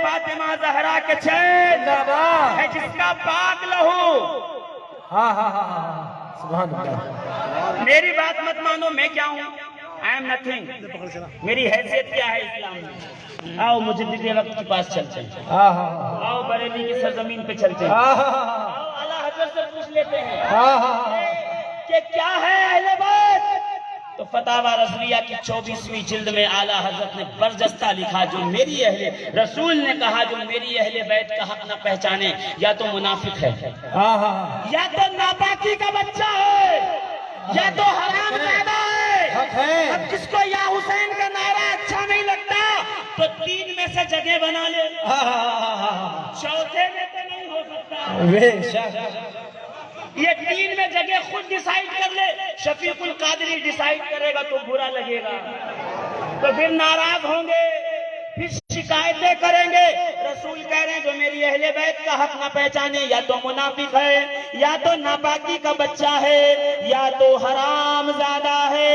فاطمہ زہرا کے چین ہے جس کا پاک لہو. سبحان اللہ. میری بات مت مانو، میں کیا ہوں؟ I am nothing. میری حیثیت کیا ہے اسلام میں؟ آؤ مجدد وقت کے پاس چلتے ہیں، آؤ بریلی کی سرزمین پہ چلتے ہیں، آؤ اعلیٰ حضرت سے پوچھ لیتے ہیں کہ کیا ہے اہل بیت. تو فتاوی رضویہ کی 24ویں جلد میں اعلیٰ حضرت نے برجستہ لکھا، جو میری اہل رسول نے کہا جو میری اہل بیت کا حق نہ پہچانے یا تو منافق ہے، یا تو ناپاکی کا بچہ ہے، یا تو حرام زادہ ہے. اب جس کو یا حسین کا نعرہ اچھا نہیں لگتا تو 3 میں سے جگہ بنا لے، چوتھے میں تو نہیں ہو سکتا. یہ 3 میں جگہ خود ڈیسائیڈ کر لے. شفیق القادری ڈیسائیڈ کرے گا تو برا لگے گا، تو پھر ناراض ہوں گے، پھر شکایتیں کریں گے. رسول کہہ رہے ہیں جو میری اہل بیت کا حق نہ پہچانے یا تو منافق ہے، یا تو ناپاکی کا بچہ ہے، یا تو حرام زادہ ہے.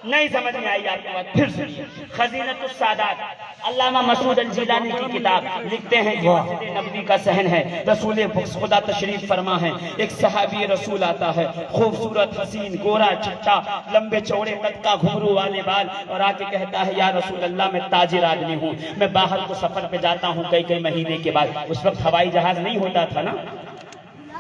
نہیں سمجھ میں آئی آپ کی بات؟ پھر سنیے. خزینۃ السادات علامہ مسعود الجیلانی کی کتاب لکھتے ہیں کہ مسجد نبوی کا صحن ہے، رسول خدا تشریف فرما ہے. ایک صحابی رسول آتا ہے، خوبصورت حسین، گورا چٹا، لمبے چوڑے قد کا، گھنگرو والے بال، اور آ کے کہتا ہے یا رسول اللہ میں تاجر آدمی ہوں، میں باہر کو سفر پہ جاتا ہوں کئی مہینے کے بعد. اس وقت ہوائی جہاز نہیں ہوتا تھا نا،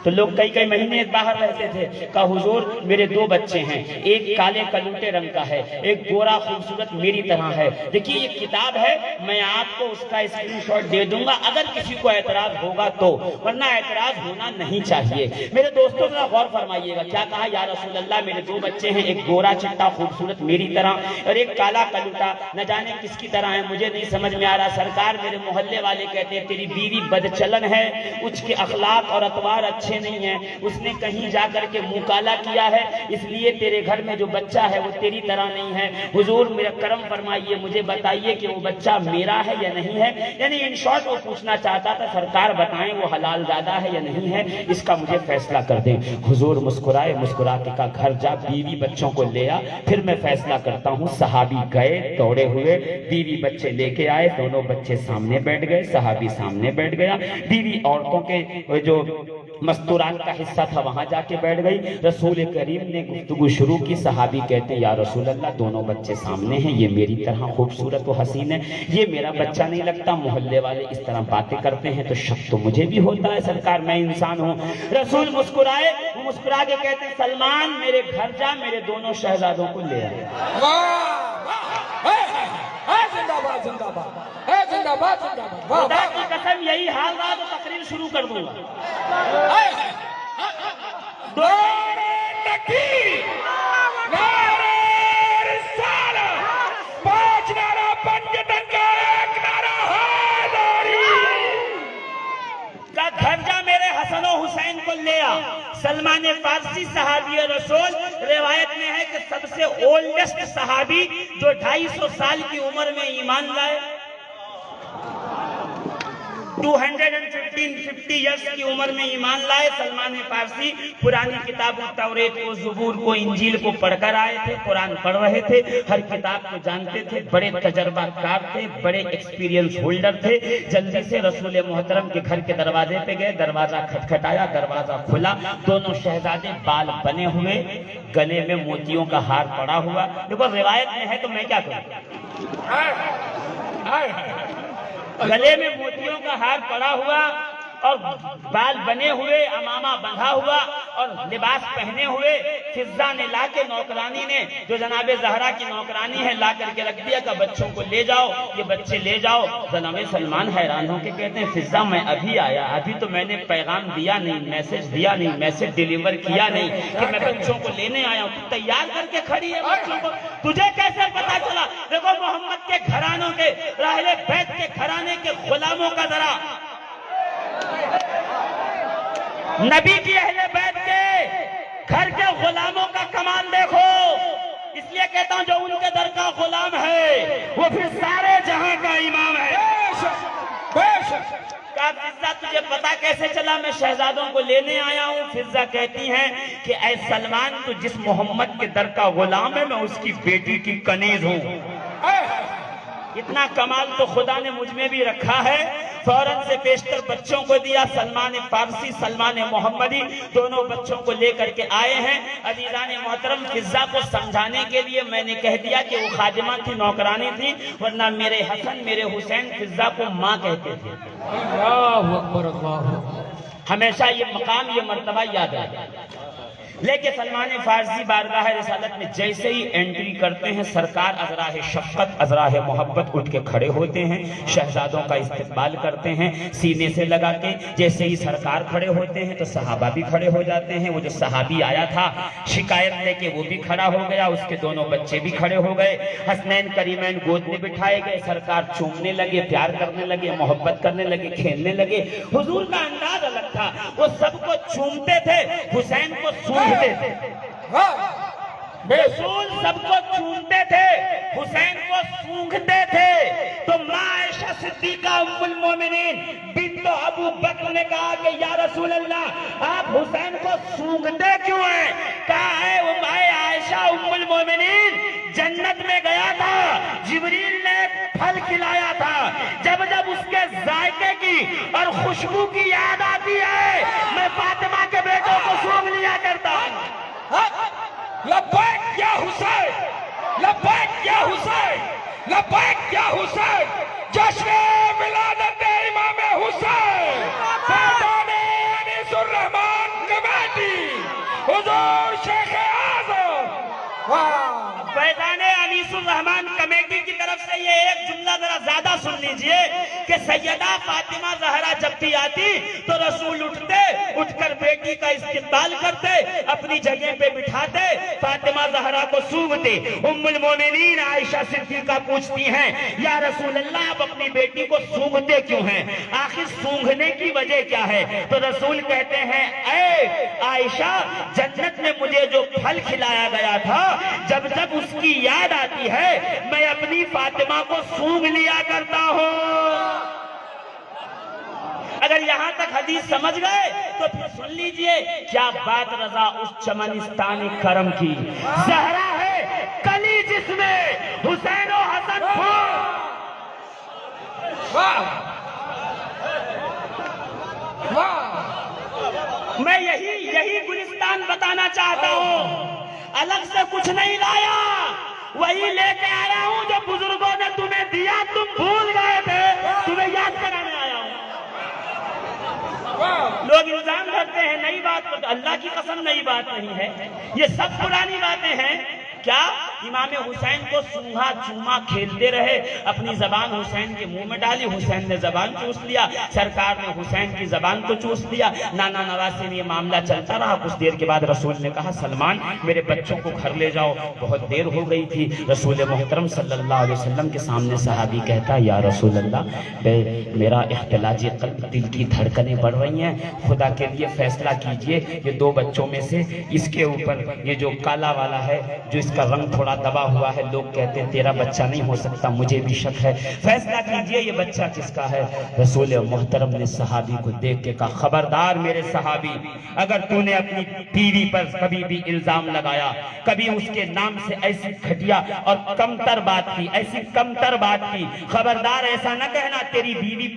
تو لوگ کئی مہینے باہر رہتے تھے. کہا حضور میرے 2 بچے ہیں، ایک کالے کلوٹے رنگ کا ہے، ایک گورا خوبصورت میری طرح ہے. دیکھیے یہ کتاب ہے، میں آپ کو اس کا اسکرین شاٹ دے دوں گا اگر کسی کو اعتراض ہوگا تو، ورنہ اعتراض ہونا نہیں چاہیے. میرے دوستوں ذرا غور فرمائیے گا. کیا کہا؟ یا رسول اللہ میرے 2 بچے ہیں، ایک گورا چٹا خوبصورت میری طرح اور ایک کالا کلوٹا نہ جانے کس کی طرح ہے، مجھے نہیں سمجھ میں آ رہا. سرکار میرے محلے والے کہتے ہیں تیری بیوی بدچلن ہے، اس کے اخلاق اور اطوار اچھے نہیں ہے، اس نے کہیں جا کر کے منہ کالا کیا ہے، اس لیے تیرے گھر میں جو بچہ ہے وہ تیری طرح نہیں ہے. حضور میرا کرم فرمائیے، مجھے بتائیے کہ وہ بچہ میرا ہے یا نہیں ہے. یعنی ان شارٹ وہ پوچھنا چاہتا تھا سرکار بتائیں وہ حلال زادہ ہے یا نہیں ہے، اس کا مجھے فیصلہ کر دیں. حضور مسکرائے، مسکرا کے کہا گھر جا، بیوی بچوں کو لے آ، پھر میں فیصلہ کرتا ہوں. صحابی گئے دوڑے ہوئے، بیوی بچے لے کے آئے، دونوں بچے سامنے بیٹھ گئے، صحابی سامنے بیٹھ گیا، بیوی عورتوں کے جو مستورات کا حصہ تھا وہاں جا کے بیٹھ گئی. رسول کریم نے گفتگو شروع کی. صحابی کہتے ہیں یا رسول اللہ دونوں بچے سامنے ہیں، یہ میری طرح خوبصورت و حسین ہے، یہ میرا بچہ نہیں لگتا. محلے والے اس طرح باتیں کرتے ہیں تو شک تو مجھے بھی ہوتا ہے، سرکار میں انسان ہوں. رسول مسکرائے، مسکرا کے کہتے ہیں سلمان میرے گھر جا، میرے دونوں شہزادوں کو لے آئے. خدا کی قسم یہی حال رہا تو تقریر شروع کر دوں گا. گھر جا میرے حسن و حسین کو لے آ. سلمان فارسی صحابی رسول، روایت میں ہے کہ سب سے اولڈسٹ صحابی جو 250 سال کی عمر میں ایمان لائے، 250 ایئرس کی عمر میں ایمان لائے. سلمان فارسی پرانی کتابوں توریت کو، زبور کو، انجیل کو پڑھ کر آئے تھے، قرآن پڑھ رہے تھے، ہر کتاب کو جانتے تھے، بڑے تجربہ کار تھے، بڑے ایکسپیرینس ہولڈر تھے. جلدی سے رسول محترم کے گھر کے دروازے پہ گئے، دروازہ کھٹکھٹایا، دروازہ کھلا. دونوں شہزادے بال بنے ہوئے، گلے میں موتیوں کا ہار پڑا ہوا. دیکھو روایت میں ہے تو میں کیا کروں، گلے میں موتیوں کا ہار پڑا ہوا اور بال بنے ہوئے، امامہ بندھا ہوا اور لباس پہنے ہوئے. فضہ نے لا کے، نوکرانی نے جو جناب زہرا کی نوکرانی ہے، لا کر کے رکھ دیا کہ بچوں کو لے جاؤ، یہ بچے لے جاؤ. جناب سلمان حیران ہو کے کہتے ہیں فضہ میں ابھی آیا، ابھی تو میں نے پیغام دیا نہیں، میسج دیا نہیں، میسج ڈیلیور کیا نہیں کہ میں بچوں کو لینے آیا ہوں. تیار کر کے کھڑی ہے بچوں کو، تجھے کیسے پتا چلا؟ دیکھو محمد کے گھرانوں کے، اہل بیت کے گھرانے کے غلاموں کا ذرا، نبی کی اہل بیت کے گھر کے غلاموں کا کمال دیکھو. اس لیے کہتا ہوں جو ان کے در کا غلام ہے وہ پھر سارے جہاں کا امام ہے. کہا فضہ تجھے پتا کیسے چلا میں شہزادوں کو لینے آیا ہوں؟ فضہ کہتی ہیں کہ اے سلمان تو جس محمد کے در کا غلام ہے میں اس کی بیٹی کی کنیز ہوں. اتنا کمال تو خدا نے مجھ میں بھی رکھا ہے. فوراً سے بیشتر بچوں کو دیا. سلمان فارسی، سلمان محمدی دونوں بچوں کو لے کر کے آئے ہیں. عزیزان محترم، فضا کو سمجھانے کے لیے میں نے کہہ دیا کہ وہ خادمہ تھی، نوکرانی تھی، ورنہ میرے حسن میرے حسین فضا کو ماں کہتے تھے. اللہ اکبر اللہ اکبر. ہمیشہ یہ مقام یہ مرتبہ یاد ہے. لیکن سلمان فارسی بارگاہ رسالت میں جیسے ہی انٹری کرتے ہیں، سرکار ازراہ شفقت ازراہ محبت اٹھ کے کھڑے ہوتے ہیں، شہزادوں کا استقبال کرتے ہیں سینے سے لگا کے. جیسے ہی سرکار کھڑے ہوتے ہیں تو صحابہ بھی کھڑے ہو جاتے ہیں. وہ جو صحابی آیا تھا شکایت لے کے وہ بھی کھڑا ہو گیا، اس کے دونوں بچے بھی کھڑے ہو گئے. حسنین کریمین گود میں بٹھائے گئے. سرکار چومنے لگے، پیار کرنے لگے، محبت کرنے لگے، کھیلنے لگے. حضور کا انداز الگ تھا، وہ سب کو چومتے تھے، حسین کو سونگتے تھے. رسول سب کو چومتے تھے، حسین کو سونگتے تھے. تو ماں عائشہ صدیقہ ام المومنین بنت ابو بکر نے کہا کہ یا رسول اللہ آپ حسین کو سونگتے کیوں ہیں؟ کہا ہے وہ ماں عائشہ ام المومنین جنت میں گیا تھا، جبریل نے پھل کھلایا تھا، جب جب اس کے ذائقے کی اور خوشبو کی یاد آتی ہے میں فاطمہ کے بیٹوں کو سونگ لیا کرتا ہوں. لبیک یا حسین، لبیک یا حسین، لبیک یا حسین. جشن ولادت امام حسین، فیضان انیس الرحمان کمیٹی، حضور شیخ اعظم. فیضان انیس الرحمان کمیٹی کی طرف سے یہ ایک جملہ ذرا زیادہ سن لیجئے کہ سیدہ فاطمہ زہرا جب بھی آتی تو رسول اٹھ کر بیٹی کا استقبال کرتے، اپنی جگہ پہ بٹھاتے، فاطمہ زہرا کو سونگتے. ام المومنین عائشہ صدیقہ پوچھتی ہیں یا رسول اللہ آپ اپنی بیٹی کو سونگتے کیوں ہیں؟ آخر سونگنے کی وجہ کیا ہے؟ تو رسول کہتے ہیں اے عائشہ جنت میں مجھے جو پھل کھلایا گیا تھا جب جب اس کی یاد آتی ہے میں اپنی فاطمہ کو سونگ لیا کرتا ہوں. اگر یہاں تک حدیث سمجھ گئے تو پھر سن لیجئے کیا بات رضا اس چمنستان کرم کی. زہرا ہے کلی جس میں حسین و حسن پھول. میں یہی گلستان بتانا چاہتا ہوں، الگ سے کچھ نہیں لایا، وہی لے کے آیا ہوں جو بزرگوں نے تمہیں دیا، تم بھول گئے تھے، تمہیں یاد کرانے آیا ہوں. لوگ الزام کرتے ہیں نئی بات کرتے، اللہ کی قسم نئی بات نہیں ہے، یہ سب پرانی باتیں ہیں. کیا امام حسین کو سونگا چوما کھیلتے رہے، اپنی زبان حسین کے منہ میں ڈالی، حسین نے زبان چوس لیا، سرکار نے حسین کی زبان کو چوس لیا. نانا نواسے میں یہ معاملہ چلتا رہا. کچھ دیر کے بعد رسول نے کہا سلمان میرے بچوں کو گھر لے جاؤ، بہت دیر ہو گئی تھی. رسول محترم صلی اللہ علیہ وسلم کے سامنے صحابی کہتا یا رسول اللہ میرا اختلاج قلب، دل کی دھڑکنیں بڑھ رہی ہیں، خدا کے لیے فیصلہ کیجئے یہ دو بچوں میں سے اس کے اوپر یہ جو کالا والا ہے، جو اس کا رنگ تھوڑا دبا ہوا ہے، لوگ کہتے ہیں تیرا بچہ نہیں ہو سکتا، مجھے بھی شک ہے، فیصلہ کیجئے یہ بچہ کس کا ہے. رسول محترم نے صحابی کو دیکھ کے کہا خبردار میرے صحابی، اگر تو نے اپنی بیوی پر کبھی بھی الزام لگایا، کبھی اس کے نام سے ایسی گھٹیا اور کمتر بات کی، ایسی کمتر بات کی، خبردار ایسا نہ کہنا. تیری بیوی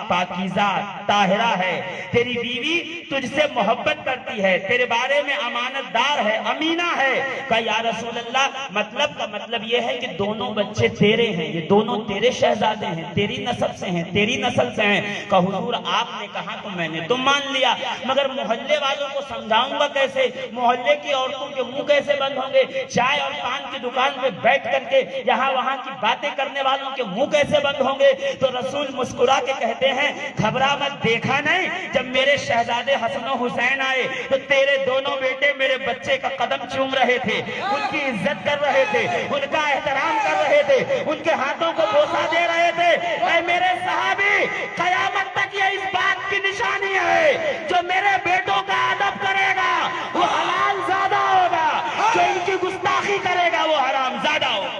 پاکیزہ طاہرہ ہے، تیری بیوی تجھ سے محبت کرتی ہے، تیرے بارے میں امانت دار ہے، امینہ ہے. کہا یا رسول اللہ مطلب کا مطلب یہ ہے کہ دونوں بچے تیرے ہیں، یہ دونوں تیرے شہزادے ہیں، تیری نسب سے ہیں، تیری نسل سے ہیں. کہا حضور آپ نے کہا تو میں نے تو مان لیا، مگر محلے والوں کو سمجھاؤں گا کیسے؟ محلے کی عورتوں کے منہ کیسے بند ہوں گے؟ چائے اور پان کی دکان پہ بیٹھ کر کے یہاں وہاں کی باتیں کرنے والوں کے منہ کیسے بند ہوں گے؟ تو رسول مسکرا کے کہتے ہیں گھبرا مت، دیکھا نہیں جب میرے شہزادے حسن و حسین آئے تو تیرے دونوں بیٹے میرے بچے کا قدم چوم رہے تھے، ان کی عزت کر رہے تھے، ان کا احترام کر رہے تھے، ان کے ہاتھوں کو بوسہ دے رہے تھے. اے میرے صحابی قیامت تک یہ اس بات کی نشانی ہے جو میرے بیٹوں کا ادب کرے گا وہ حلال زیادہ ہوگا، جو ان کی گستاخی کرے گا وہ حرام زیادہ ہوگا.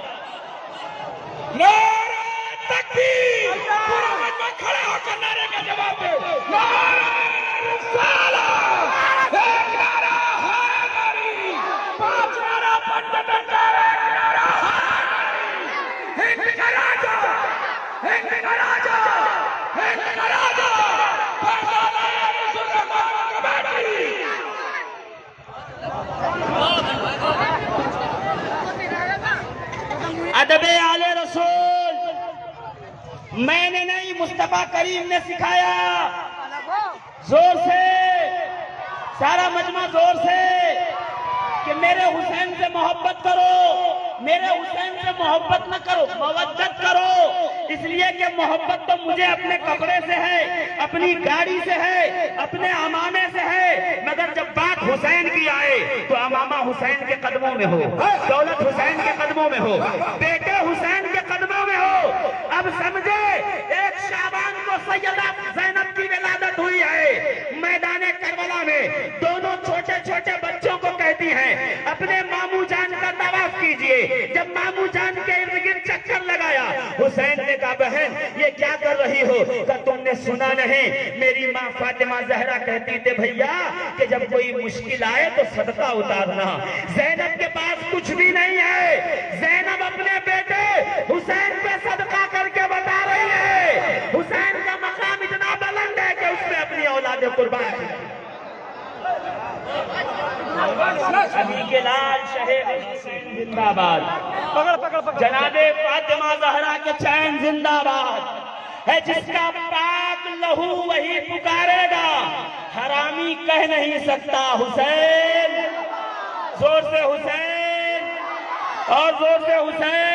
نعرہ تکبیر، پورا مجمع کھڑے ہو کر نعرے کا جواب دے. نعرہ رسالت، ایک نعرہ حیدری، 5 نعرہ پنجتن کا، ایک نعرہ حیدری. ہند کا راجہ میں نے نہیں، مصطفیٰ کریم نے سکھایا. زور سے سارا مجمع زور سے کہ میرے حسین سے محبت کرو. میرے حسین سے محبت نہ کرو، مودت کرو. اس لیے کہ محبت تو مجھے اپنے کپڑے سے ہے، اپنی گاڑی سے ہے، اپنے امامے سے ہے، مگر جب بات حسین کی آئے تو امامہ حسین کے قدموں میں ہو، دولت حسین کے قدموں میں ہو، بیٹے حسین کے قدموں میں ہو. اب سمجھے 1 شعبان کو سیدہ زینب کی ولادت ہوئی ہے. میدان کربلا میں دونوں چھوٹے چھوٹے بچوں کو کہتی ہیں اپنے ماموں جان کا طواف کیجئے. جب ماموں جان کے ارد گرد چکر لگایا، حسین نے کہا بہن یہ کیا کر رہی ہو؟ کہ تم نے سنا نہیں، میری ماں فاطمہ زہرا کہتی تھے بھیا کہ جب کوئی مشکل آئے تو صدقہ اتارنا. زینب کے پاس کچھ بھی نہیں ہے، زینب اپنے بیٹے حسین پہ صدقہ کر کے بتا رہی ہے حسین کا مقام اتنا بلند ہے کہ اس نے اپنی اولاد قربان کی. ابھی کے لال شہید حسین زندہ باد، جناب فاطمہ زہرا کے چین زندہ باد ہے. جس کا پاک لہو وہی پکارے گا، حرامی کہہ نہیں سکتا حسین. زور سے حسین اور زور سے حسین.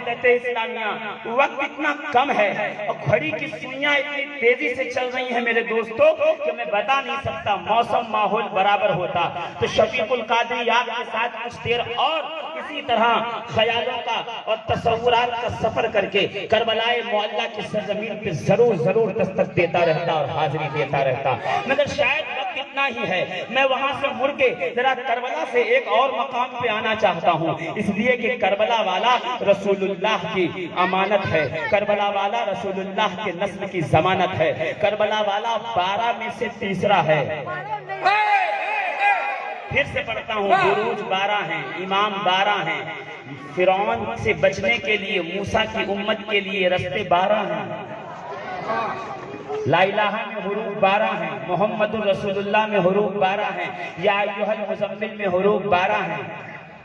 ملت اسلامیہ وقت اتنا کم ہے اور گھڑی کی سوئیاں اتنی تیزی سے چل رہی ہیں میرے دوستوں کہ میں بتا نہیں سکتا. موسم ماحول برابر ہوتا تو شفیق القادری آپ کے ساتھ کچھ دیر اور اسی طرح خیالوں کا اور تصورات کا سفر کر کے کربلائے معلیٰ کی سرزمین پہ ضرور دستک دیتا رہتا اور حاضری دیتا رہتا. مگر شاید وقت اتنا ہی ہے. میں وہاں سے مڑ کے ذرا کربلا سے ایک اور مقام پہ آنا چاہتا ہوں، اس لیے کہ کربلا والا رسول اللہ کی امانت ہے، کربلا والا رسول اللہ کے نسل کی ضمانت ہے. کربلا والا 12 میں سے تیسرا ہے. پھر سے پڑھتا ہوں، بروج 12 ہیں، امام 12 ہیں. فرعون سے بچنے کے لیے موسیٰ کی امت کے لیے رستے 12 ہیں. لا الہ میں حروف 12 ہیں، محمد الرسول اللہ میں حروف 12 ہیں، یا ایھا المزمل میں حروف 12 ہیں،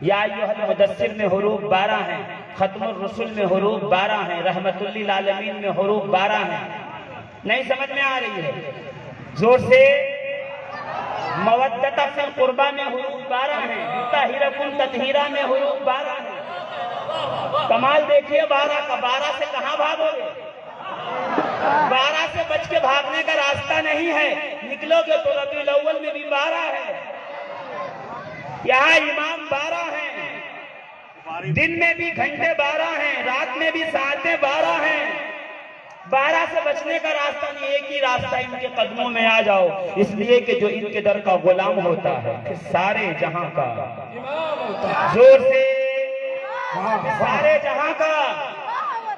یا ایھا المدثر میں حروف 12 ہیں، ختم الرسل میں حروف 12 ہیں، رحمت للعالمین میں حروف 12 ہیں. نہیں سمجھ میں آ رہی ہے؟ زور سے. مودۃ فی القربہ میں حروف 12 ہیں، طاہرکم تطہیرہ میں حروف 12 ہیں. کمال دیکھیے 12 کا. 12 سے کہاں بھاگو گے؟ 12 سے بچ کے بھاگنے کا راستہ نہیں ہے. نکلو گے تو ربیع الاول میں بھی 12 ہے. یہاں امام 12 ہیں، دن میں بھی گھنٹے 12 ہیں، رات میں بھی ساعتیں 12 ہیں. 12 سے بچنے کا راستہ نہیں، ایک ہی راستہ، ان کے قدموں میں آ جاؤ. اس لیے کہ جو ان کے در کا غلام ہوتا ہے پھر سارے جہاں کا. زور سے. سارے جہاں کا.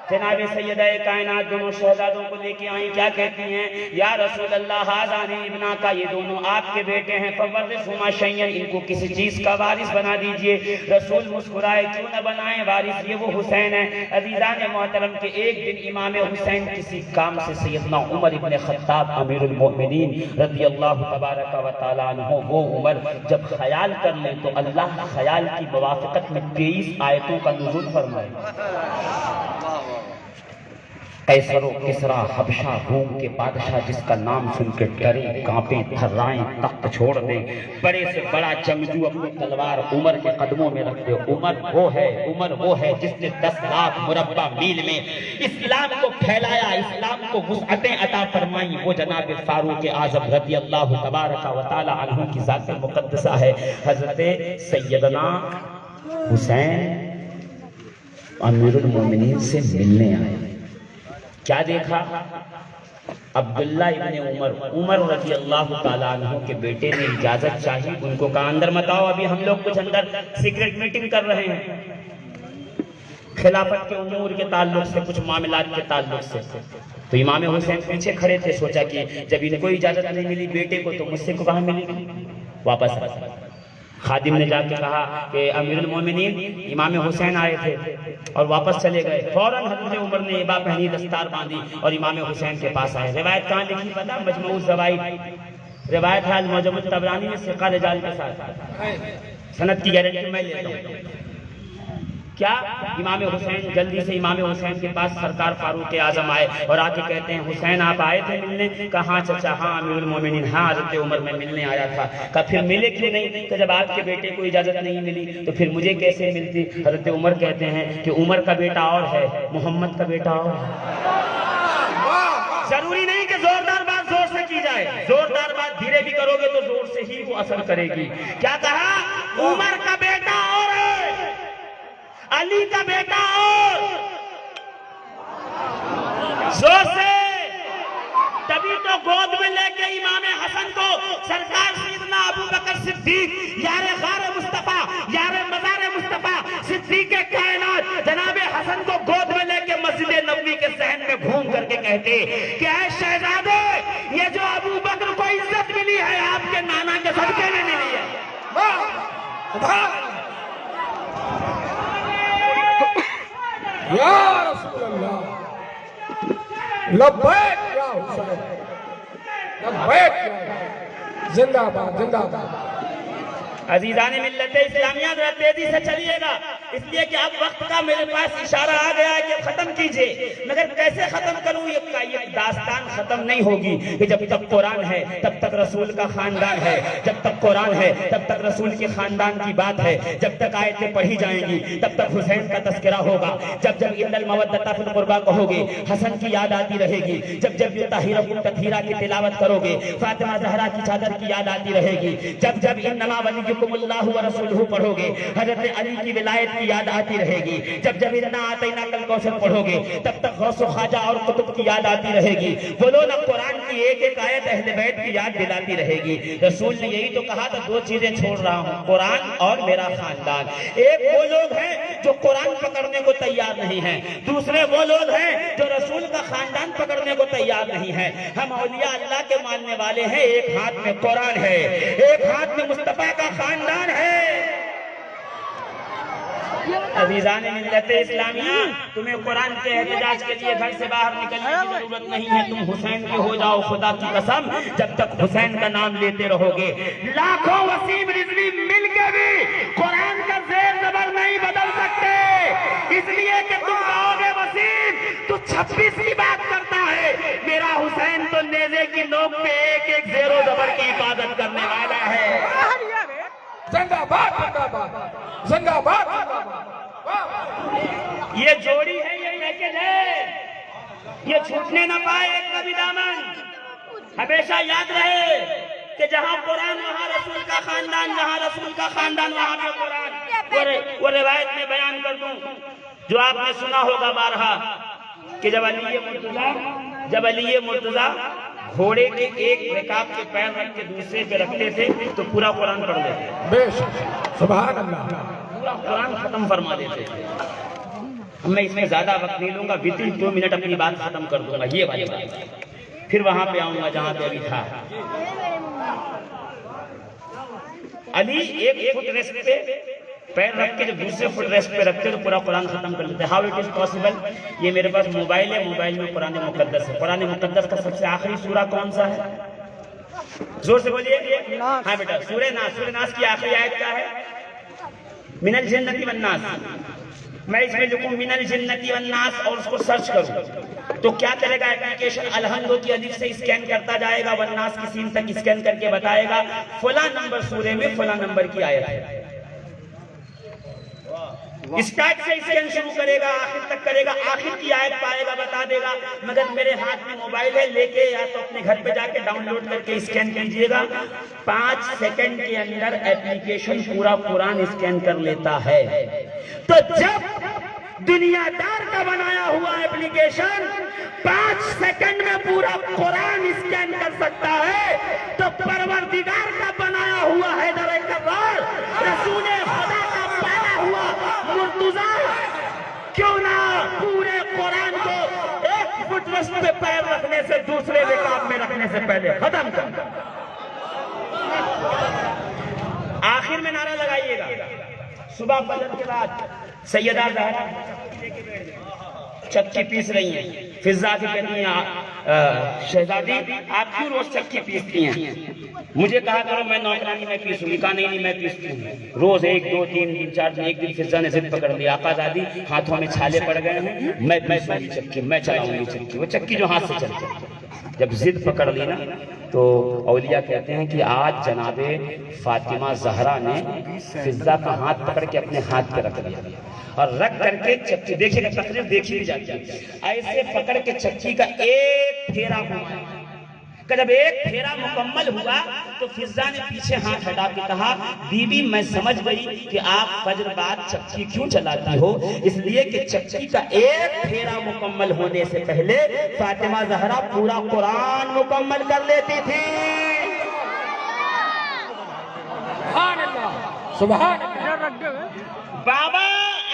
جناب سیدہ کائنات دونوں شہزادوں کو لے کے آئیں، کیا کہتی ہیں؟ یا رسول اللہ ھذان ابنا کا، یہ دونوں آپ کے بیٹے ہیں، فورثہما شیئا، ان کو کسی چیز کا وارث بنا دیجئے. رسول مسکرائے، کیوں نہ بنائیں وارث، یہ وہ حسین ہیں. عزیزان محترم کے ایک دن امام حسین کسی کام سے سیدنا عمر ابن خطاب امیر المؤمنین رضی اللہ تبارک و تعالیٰ عنہ، وہ عمر جب خیال کر لیں تو اللہ خیال کی موافقت میں 23 آیتوں کا نزول فرمائے. قیصر و کسریٰ حبشہ روم کے بادشاہ جس کا نام سن کے ڈریں کانپیں تھرائیں تخت چھوڑ دیں. بڑے سے بڑا جنگجو اپنی تلوار عمر کے قدموں میں رکھ دے. عمر وہ ہے جس نے 10 لاکھ مربع میل میں اسلام کو پھیلایا، اسلام کو وسعتیں عطا فرمائیں. وہ جناب فاروق اعظم رضی اللہ تبارک و تعالی عنہ کی ذات مقدسہ ہے. حضرت سیدنا حسین امیر المومنین سے ملنے آئے. کیا دیکھا؟ عبداللہ ابن عمر رضی اللہ تعالیٰ عنہ کے بیٹے نے اجازت چاہی. ان کو کہا اندر مت آؤ، ابھی ہم لوگ کچھ اندر سیکرٹ میٹنگ کر رہے ہیں خلافت کے امور کے تعلق سے، کچھ معاملات کے تعلق سے. تو امام حسین پیچھے کھڑے تھے. سوچا کہ جب ان کو اجازت نہیں ملی بیٹے کو تو مجھ سے کو کہاں ملے گی. واپس خادم نے جا کے کہا کہ امیر المومنین امام حسین آئے تھے، اور واپس چلے گئے. فوراً حضرت عمر نے ابا پہنی، دستار باندھی اور امام حسین کے پاس آئے. روایت کہاں لکھی پتا؟ مجموع الزوائد. روایت ہے المعجم الطبرانی میں ثقہ رجال کے ساتھ. سند کی گارنٹی میں لیتا ہوں. کیا امام حسین جلدی سے امام حسین کے پاس سرکار فاروق اعظم آئے اور آ کے کہتے ہیں حسین آپ آئے تھے ملنے؟ کہاں چچا، ہاں امیر المومنین، ہاں حضرت عمر میں ملنے آیا تھا۔ کہا پھر ملے کیوں نہیں؟ کہ جب آپ کے بیٹے کو اجازت نہیں ملی تو پھر مجھے کیسے ملتی؟ حضرت عمر کہتے ہیں کہ عمر کا بیٹا اور ہے، محمد کا بیٹا اور ہے۔ ضروری نہیں کہ زوردار بات زور سے کی جائے، زوردار بات دھیرے بھی کرو گے تو زور سے ہی وہ اثر کرے گی۔ کیا کہا؟ عمر کا بیٹا اور ہے، علی کا بیٹا اور، زور سے۔ تبھی تو گود میں لے کے امام حسن کو سرکار سیدنا ابو بکر صدیق، یار غار مصطفیٰ، یار مزار مصطفیٰ، صدیق کائنات جناب حسن کو گود میں لے کے مسجد نبوی کے صحن میں گھوم کر کے کہتے کہ اے شہزادے، یہ جو ابو بکر کو عزت ملی ہے آپ کے نانا کے صدقے میں ملی ہے۔ یا رسول اللہ، لبیک یا حسین، لبیک یا حسین، زندہ باد، زندہ باد۔ عزیزان ملت اسلامیہ ذرا تیزی سے چلیے گا، اس لیے کہ اب وقت کا میرے پاس اشارہ آ گیا ہے کہ ختم کیجئے، مگر کیسے ختم کروں؟ یہ داستان ختم نہیں ہوگی کہ جب تک قرآن ہے تب تک رسول کا خاندان ہے، جب تک قرآن ہے تب تک رسول کے خاندان کی بات ہے، جب تک آیتیں پڑھی جائیں گی تب تک حسین کا تذکرہ ہوگا، جب جب ان المودۃ فی القربیٰ کہو گے حسن کی یاد آتی رہے گی، جب جب طاہرکم تطہیرا کی تلاوت کرو گے فاطمہ زہرا کی چادر کی یاد آتی رہے گی، جب جب انما ولیکم اللہ و رسولہ پڑھو گے حضرت علی کی ولایت کی یاد آتی رہے گی، جب جب انا اعطیناک الکوثر پڑھو گے تب تک غوث و خواجہ اور قطب کی یاد آتی رہے گی، بولو نا قرآن کی ایک ایک آیت اہل بیت کی یاد دلاتی رہے گی۔ رسول نے یہی تو کہا تھا، دو چیزیں چھوڑ رہا ہوں، قرآن اور میرا خاندان۔ ایک وہ لوگ ہیں جو قرآن پکڑنے کو تیار نہیں ہیں، دوسرے وہ لوگ ہیں جو رسول کا خاندان پکڑنے کو تیار نہیں ہیں۔ ہم اولیاء اللہ کے ماننے والے ہیں، ایک ہاتھ میں قرآن ہے، ایک ہاتھ میں مصطفیٰ کا خاندان ہے۔ عزیزان ملت اسلامیہ، تمہیں قرآن کے احتجاج کے لیے گھر سے باہر نکلنے کی ضرورت نہیں ہے، تم حسین کے ہو جاؤ، خدا کی قسم جب تک حسین کا نام لیتے رہو گے۔ لاکھوں وسیم رضوی مل کے بھی قرآن کا زیر زبر نہیں بدل سکتے، اس لیے کہ تم کہو گے وسیم تو 26 کی بات کرتا ہے، میرا حسین تو نیزے کی نوک پہ ایک ایک زیر و زبر کی حفاظت کرنے والا ہے۔ زندہ باد، زندہ باد، زندہ باد، زندہ باد۔ یہ جوڑی ہے، یہ پیکج ہے، یہ چھوٹنے نہ پائے ایک کا بھی دامن۔ ہمیشہ یاد رہے کہ جہاں قرآن وہاں رسول کا خاندان، جہاں رسول کا خاندان وہاں پہ قرآن۔ وہ روایت میں بیان کر دوں جو آپ نے سنا ہوگا بارہا کہ جب علی مرتضیٰ گھوڑے کے ایک رکاب کے پیر رکھ کے دوسرے پہ رکھتے تھے تو پورا قرآن پڑھ لیتے، بے شک، سبحان اللہ، پورا قرآن ختم فرما دیتے تھے۔ میں اس میں زیادہ وقت نہیں لوں گا، within 2 منٹ اپنی بات ختم کر دوں گا، یہ والی بات، پھر وہاں پہ آؤں گا جہاں پہ ابھی تھا۔ علی ایک فٹ ریسٹ پہ پیر رکھ کے جب دوسرے فٹ ریسٹ پہ رکھتے تو پورا قرآن ختم کر لیتے۔ How it is possible? یہ میرے پاس موبائل ہے، موبائل میں قرآن مقدس ہے۔ قرآن مقدس کا سب سے آخری سورہ کون سا ہے؟ زور سے بولیے۔ ہاں بیٹا، سورہ ناس۔ سورہ ناس کی آخری آیت کیا ہے؟ من الجنۃ والناس۔ میں اس میں لکھوں من الجنۃ والناس اور اس کو سرچ کروں تو کیا کرے گا اپلیکیشن؟ الحمد کی الف سے اسکین کرتا جائے گا، والناس کی سین تک اسکین کر کے بتائے گا فلاں نمبر سورے میں فلاں نمبر کی آیت ہے۔ اسٹارٹ سے اسکین شروع کرے گا، آخر تک کرے گا، آخر کی آیت پائے گا، بتا دے گا۔ مگر میرے ہاتھ میں موبائل ہے، لے کے یا تو اپنے گھر پہ جا کے ڈاؤن لوڈ کر کے اسکین کیجئے گا، 5 سیکنڈ کے اندر اپلیکیشن پورا قرآن اسکین کر لیتا ہے۔ تو جب دنیا دار کا بنایا ہوا اپلیکیشن 5 سیکنڈ میں پورا قرآن اسکین کر سکتا ہے تو پروردگار کا بنایا ہوا حیدر کرار، رسول خدا کا پایا ہوا مرتضیٰ کیوں نہ پورے قرآن کو ایک فٹ ریسٹ پہ پیر رکھنے سے دوسرے رکاب میں رکھنے سے پہلے ختم کر۔ آخر میں نعرہ لگائیے گا، صبح فجر کے بعد سیدہ زہرا چکی پیس رہی ہیں، فضا کی کہتی ہیں شہزادی آپ کیوں روز چکی پیستی ہیں؟ مجھے کہا کرو میں نوکرانی میں پیسوں گی، کہا نہیں میں پیستی ہوں۔ روز 1 2 3 دن 4 دن، ایک دن فضا نے ضد پکڑ لی، آقا زادی ہاتھوں میں چھالے پڑ گئے ہیں، میں پیسوں گی چکی، میں چلاؤں گی چکی، وہ چکی جو ہاتھ سے چلتی ہے۔ جب ضد پکڑ لی نا تو اولیاء کہتے ہیں کہ آج جناب فاطمہ زہرا نے فضا کا ہاتھ پکڑ کے اپنے ہاتھ پہ رکھ دیا اور رکھ کر کے چکی، دیکھیے گا تقریر دیکھی بھی جاتی ہے، ایسے پکڑ کے چکی کا ایک پھیرا ہوا کہ جب ایک پھیرا مکمل ہوا تو فضا نے پیچھے ہاتھ ہٹا کے کہا بی بی میں سمجھ گئی کہ آپ فجر بعد چکی کیوں چلاتی ہو، اس لیے کہ چکی کا ایک پھیرا مکمل ہونے سے پہلے فاطمہ زہرا پورا قرآن مکمل کر لیتی تھی۔ سبحان اللہ، سبحان اللہ۔ بابا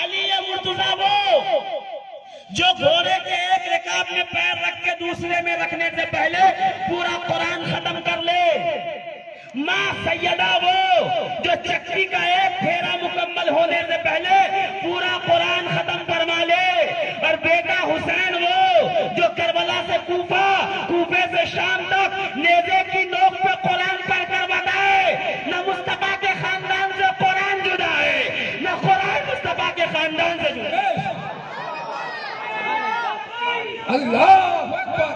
علی مرتضیٰ وہ جو گھوڑے کے ایک رکاب میں پیر رکھ کے دوسرے میں رکھنے سے پہلے پورا قرآن ختم کر لے، ماں سیدہ وہ جو چکی کا ایک پھیرا مکمل ہونے سے پہلے پورا قرآن ختم فرما لے، اور بیٹا حسین وہ جو کربلا سے کوفہ، کوفے سے شام تک نیزے کی نوک پہ قرآن پڑھ کر بتائے نہ مصطفیٰ کے خاندان سے قرآن جدا ہے، نہ قرآن مصطفیٰ کے خاندان سے جدا ہے۔ اللہ اکبر،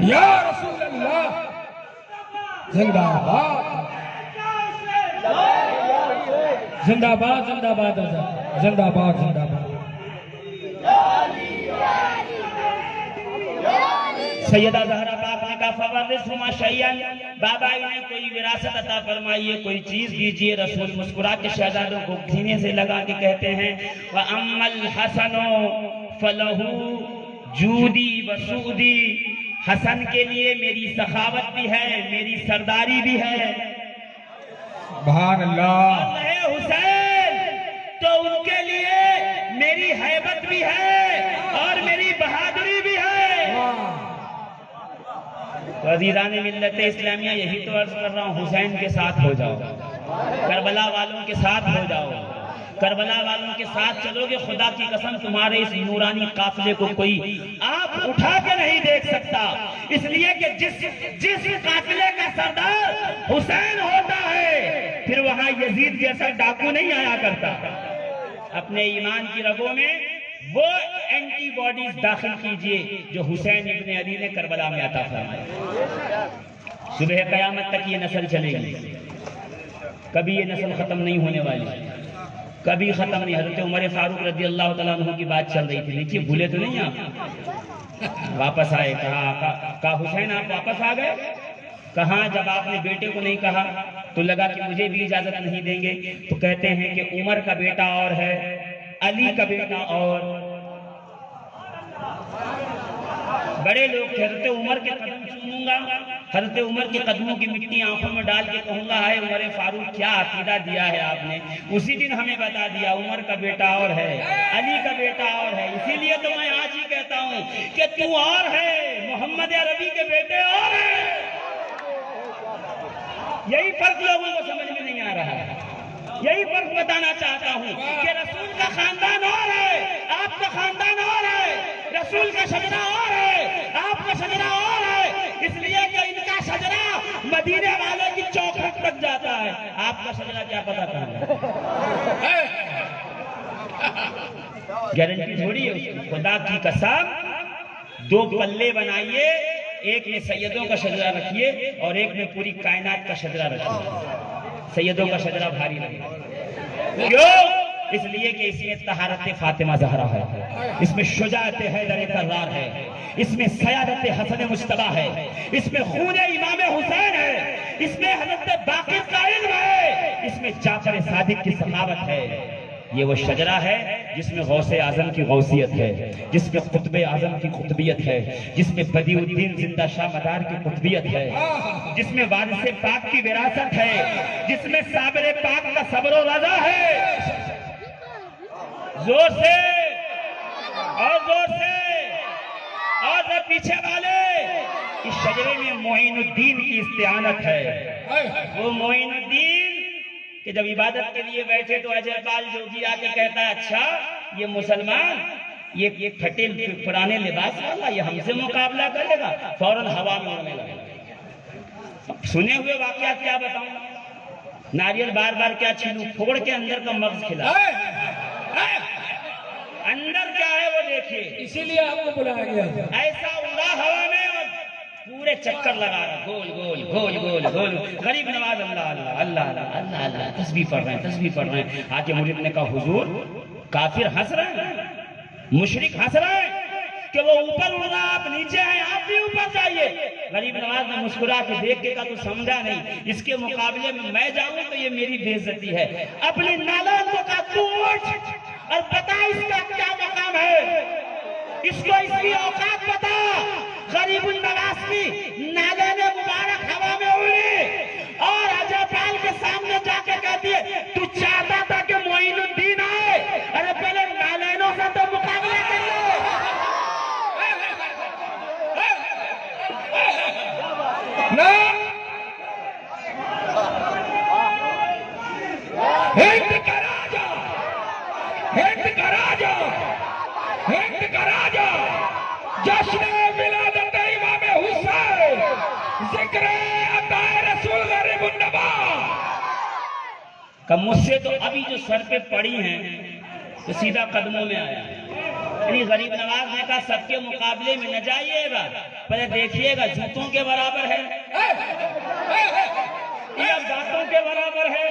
یا رسول اللہ، زندہ باد، زندہ باد، زندہ باد، زندہ باد، زندہ باد۔ سیدہ زہرا پاک نے کہا فورثہما شیئا، بابا انہیں کوئی وراثت عطا فرمائیے، کوئی چیز دیجئے۔ رسول مسکرا کے شہزادوں کو سینے سے لگا کے کہتے ہیں وَأَمَّا الْحَسَنُ فَلَهُ جُودِي وَسُعْدِي، حسن کے لیے میری سخاوت بھی ہے، میری سرداری بھی ہے، سبحان اللہ۔ اور رہے حسین تو ان کے لیے میری ہیبت بھی ہے اور میری بہادری بھی ہے۔ تو عزیزان ملت اسلامیہ یہی تو عرض کر رہا ہوں، حسین کے ساتھ ہو جاؤ، کربلا والوں کے ساتھ ہو جاؤ، کربلا والوں کے ساتھ چلو گے، خدا کی قسم تمہارے اس نورانی قافلے کو کوئی آپ اٹھا کے نہیں دیکھ سکتا، اس لیے کہ جس قافلے کا سردار حسین ہوتا ہے پھر وہاں یزید جیسا ڈاکو نہیں آیا کرتا۔ اپنے ایمان کی رگوں میں وہ اینٹی باڈیز داخل کیجئے جو حسین ابن علی نے کربلا میں عطا فرمایا۔ صبح قیامت تک یہ نسل چلے گی، کبھی یہ نسل ختم نہیں ہونے والی، کبھی ختم نہیں۔ حضرت عمر فاروق رضی اللہ تعالیٰ عنہ کی بات چل رہی تھی، دیکھیے بھولے تو نہیں آپ؟ واپس آئے، کہا حسین آپ واپس آ گئے؟ کہاں جب آپ نے بیٹے کو نہیں کہا تو لگا کہ مجھے بھی اجازت نہیں دیں گے، تو کہتے ہیں کہ عمر کا بیٹا اور ہے، علی کا بیٹا اور، بڑے لوگ تھے، حضرت عمر کے قدم چوموں گا، حضرت عمر کے قدموں کی مٹی آنکھوں میں ڈال کے کہوں گا ہائے عمر فاروق کیا عقیدہ دیا ہے آپ نے، اسی دن ہمیں بتا دیا عمر کا بیٹا اور ہے، علی کا بیٹا اور ہے۔ اسی لیے تو میں آج ہی کہتا ہوں کہ تو اور ہے، محمد عربی کے بیٹے اور ہیں۔ یہی فرق لوگوں کو سمجھ میں نہیں آ رہا ہے، یہی فرق بتانا چاہتا ہوں کہ رسول کا خاندان اور ہے، آپ کا خاندان اور ہے، رسول کا شجرہ اور ہے، آپ کا شجرہ اور ہے، اس لیے کہ ان کا شجرہ مدینے والے کی چوکھٹ تک جاتا ہے، آپ کا شجرہ کیا پتا کہاں ہے؟ گارنٹی تھوڑی ہے اس کی، خدا کی قسم۔ دو پلے بنائیے، ایک میں سیدوں کا شجرہ رکھیے اور ایک میں پوری کائنات کا شجرہ رکھیے، سیدوں کا شجرہ بھاری نہیں۔ کیوں؟ اس لیے کہ اس میں طہارت فاطمہ زہرا ہے، اس میں شجاعت حیدر کرار ہے، اس میں سیادت حسن مجتبیٰ ہے، اس میں خون امام حسین ہے، اس میں حضرت باقر کا علم ہے، اس میں جعفر صادق کی سخاوت ہے۔ یہ وہ شجرہ ہے جس میں غوث اعظم کی غوثیت ہے، جس میں قطب اعظم کی قطبیت ہے، جس میں بدیع الدین زندہ شاہ مدار کی قطبیت ہے، جس میں وارث پاک کی وراثت ہے، جس میں صابر پاک کا صبر و رضا ہے۔ زور سے اور زور سے اور پیچھے والے، اس شجرے میں معین الدین کی استعانت ہے۔ وہ معین الدین کہ جب عبادت کے لیے بیٹھے تو اجے پال جوگی آ کے کہتا ہے اچھا یہ مسلمان یہ پھٹے پرانے لباس والا یہ ہم سے مقابلہ کرے گا، فوراً ہوا میں اڑنے لگا۔ سنے ہوئے واقعات کیا بتاؤں؟ ناریل بار بار کیا چھینوں، پھوڑ کے اندر کا مغز کھلا، اندر کیا ہے وہ دیکھیے، اسی لیے آپ کو بلایا گیا. ایسا اڑا ہوا میں اور پورے چکر لگا رہا، گول گول گول گول گول. غریب نواز اللہ اللہ اللہ اللہ اللہ اللہ تسبیح پڑھ رہے ہیں، تسبیح پڑھ رہے ہیں. آ کے مرید نے کہا حضور کافر ہنس رہے ہیں، مشرک ہنس رہے ہیں کہ وہ اوپر اڑ رہا، آپ نیچے ہیں، آپ بھی اوپر جائیے. غریب نواز نے مسکرا کے دیکھ کے کہا تو سمجھا نہیں، اس کے مقابلے میں جاؤں تو یہ میری بے عزتی ہے. اپنے نالان کو کہا تو اٹھ اور بتا اس کا کیا مقام ہے، اس کو اس کی اوقات بتا. غریب النواز کی نالے مبارک ہوا میں اڑی اور اجے پال کے سامنے جا کے کہتی ہے تو چاہتا تھا کہ معین الدین آئے، ارے پہلے نالینوں سے تو مقابلہ کر لو. ہند کا راجا، ہند کا راجا، ہند کا راجا، جشن ولادت امام حسین، ذکر عطا رسول غریب النواز. کہ مجھ سے تو ابھی جو سر پہ پڑی ہیں تو سیدھا قدموں میں آیا. یعنی غریب نواز نے کہا سب کے مقابلے میں نہ جائیے گا، پہلے دیکھیے گا جوتوں کے برابر ہے یا باتوں کے برابر ہے.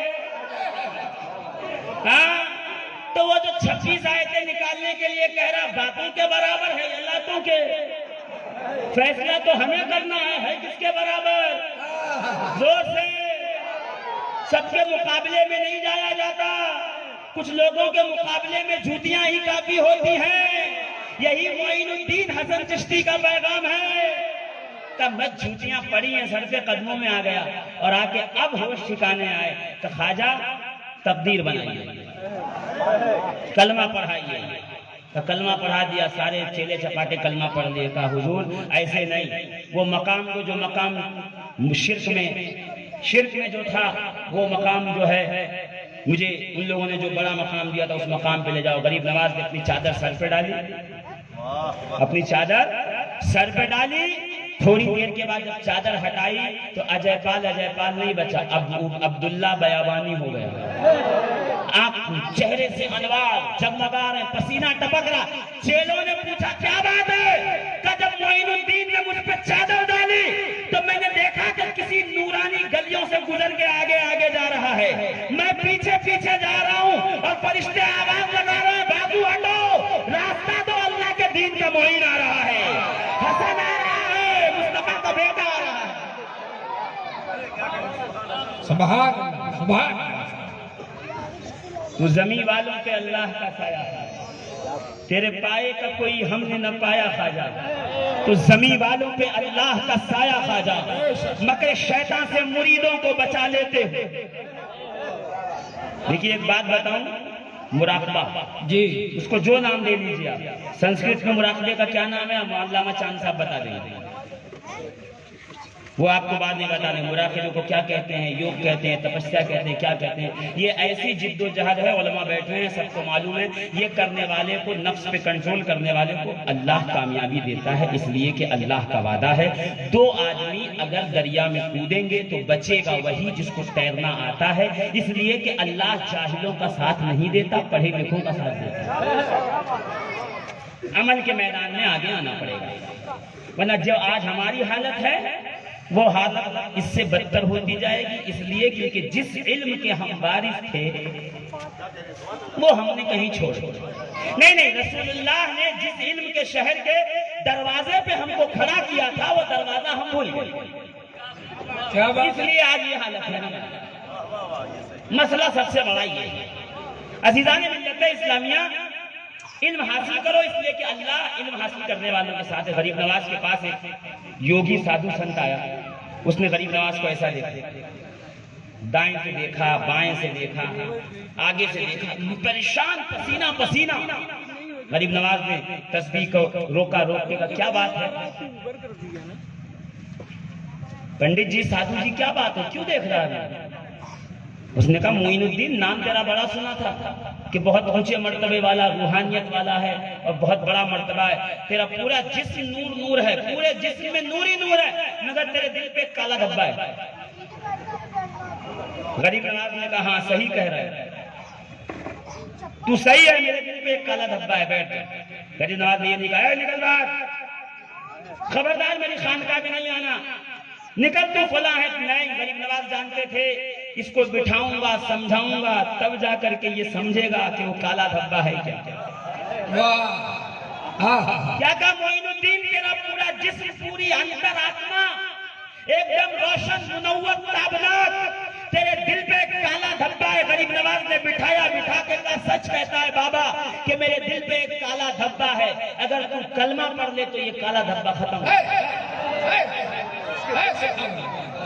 ہاں تو وہ جو 26 آیتیں نکالنے کے لیے کہہ رہا باتوں کے برابر ہے یا لاتوں کے، فیصلہ تو ہمیں کرنا ہے کس کے برابر. زور سے سب کے مقابلے میں نہیں جایا جاتا، کچھ لوگوں کے مقابلے میں جوتیاں ہی کافی ہوتی ہیں. یہی معین الدین حسن چشتی کا پیغام ہے. تب بس جوتیاں پڑی ہیں سر پہ، قدموں میں آ گیا اور آ کے اب ہوش ٹھکانے آئے کہ خواجہ تقدیر بنائیے، کلمہ پڑھائیے. تو کلمہ پڑھا دیا، سارے چیلے چپاٹے کلمہ پڑھ لیے. کہا حضور ایسے نہیں، وہ مقام کو جو مقام شرک میں جو تھا وہ مقام جو ہے مجھے ان لوگوں نے جو بڑا مقام دیا تھا اس مقام پہ لے جاؤ. غریب نواز نے اپنی چادر سر پہ ڈالی، اپنی چادر سر پہ ڈالی. تھوڑی دیر کے بعد جب چادر ہٹائی تو اجے پال نہیں بچا، عبداللہ بیابانی ہو گیا. چہرے سے انوار جگمگا رہے، پسینہ ٹپک رہا. چیلوں نے پوچھا کیا بات ہے؟ کہ جب معین الدین نے مجھ پہ چادر ڈالی تو میں نے دیکھا کہ کسی نورانی گلیوں سے گزر کے آگے جا رہا ہے، میں پیچھے جا رہا ہوں اور فرشتے آواز لگا رہے ہیں بازو ہٹو، راستہ دو، اللہ کے دین کا معین آ رہا ہے، حسن آ رہا ہے، مصطفیٰ کا بیٹا آ رہا ہے. سبحان اللہ، سبحان اللہ. تو زمین والوں پہ اللہ کا سایہ ہے، تیرے پائے کا کوئی ہم نے نہ پایا خواجہ. تو زمین والوں پہ اللہ کا سایہ خواجہ، مکر شیطان سے مریدوں کو بچا لیتے. دیکھیے ایک بات بتاؤں، مراقبہ جی اس کو جو نام دے لیجیے آپ، سنسکرت میں مراقبے کا کیا نام ہے علامہ چاند صاحب بتا دیں گے، وہ آپ کو بعد میں بتا دیں. مراقبے کو کیا کہتے ہیں؟ یوگ کہتے ہیں، تپسیا کہتے ہیں، کیا کہتے ہیں؟ یہ ایسی جد و جہد ہے، علماء بیٹھے ہیں سب کو معلوم ہے. یہ کرنے والے کو، نفس پہ کنٹرول کرنے والے کو اللہ کامیابی دیتا ہے، اس لیے کہ اللہ کا وعدہ ہے 2 آدمی اگر دریا میں کودیں گے تو بچے گا وہی جس کو تیرنا آتا ہے، اس لیے کہ اللہ جاہلوں کا ساتھ نہیں دیتا، پڑھے لکھوں کا ساتھ دیتا ہے. عمل کے میدان میں آگے آنا پڑے گا، ورنہ جو آج ہماری حالت ہے وہ حالت اس سے بدتر ہوتی جائے گی. اس لیے کیونکہ جس علم کے ہم وارث تھے وہ ہم نے کہیں چھوڑ نہیں. رسول اللہ نے جس علم کے شہر کے دروازے پہ ہم کو کھڑا کیا تھا وہ دروازہ ہم بھول گئے، اس لیے آج یہ حالت ہے. مسئلہ سب سے بڑا یہ ہے عزیزان ملت اسلامیہ، علم حاصل کرو، اس لیے کہ اللہ علم حاصل کرنے والوں کے ساتھ ہے. غریب نواز کے پاس ایک یوگی سادھو سنت آیا، اس نے غریب نواز کو ایسا دیکھا، دائیں سے دیکھا، بائیں سے دیکھا، آگے سے دیکھا، پریشان، پسینہ. غریب نواز نے تسبیح کو روکا، روکنے کا کیا بات ہے؟ پنڈت جی، سادھو جی کیا بات ہے، کیوں دیکھ رہا ہے؟ اس نے کہا معین الدین نام تیرا بڑا سنا تھا، کہ بہت اونچے مرتبے والا، روحانیت والا ہے اور بہت بڑا مرتبہ ہے، تیرا پورا جسم نور نور ہے، پورے جسم میں نور ہی نور ہے، مگر تیرے دل پہ ایک کالا دھبا ہے۔ غریب نواز نے کہا ہاں صحیح کہہ رہا ہے، تو صحیح ہے، میرے دل پہ ایک کالا دھبا ہے، بیٹھ۔ غریب نواز نے یہ نہیں کہا اے نکل باہر، خبردار میری خانقاہ میں نہیں آنا، نکل تو فلاں ہے۔ نہیں، غریب نواز جانتے تھے اس کو بٹھاؤں گا، سمجھاؤں گا، تب جا کر کے یہ سمجھے گا کہ وہ کالا دھبا ہے کیا۔ کیا کہا معین الدین، تیرا پورا جسم، پوری انتر آتما ایک دم روشن، منور، تابناک، تیرے دل پہ ایک کالا دھبا ہے۔ غریب نواز نے بٹھایا، بٹھا کے کہا سچ کہتا ہے بابا کہ میرے دل پہ ایک کالا دھبا ہے، اگر تو کلمہ پڑھ لے تو یہ کالا دھبا ختم ہو۔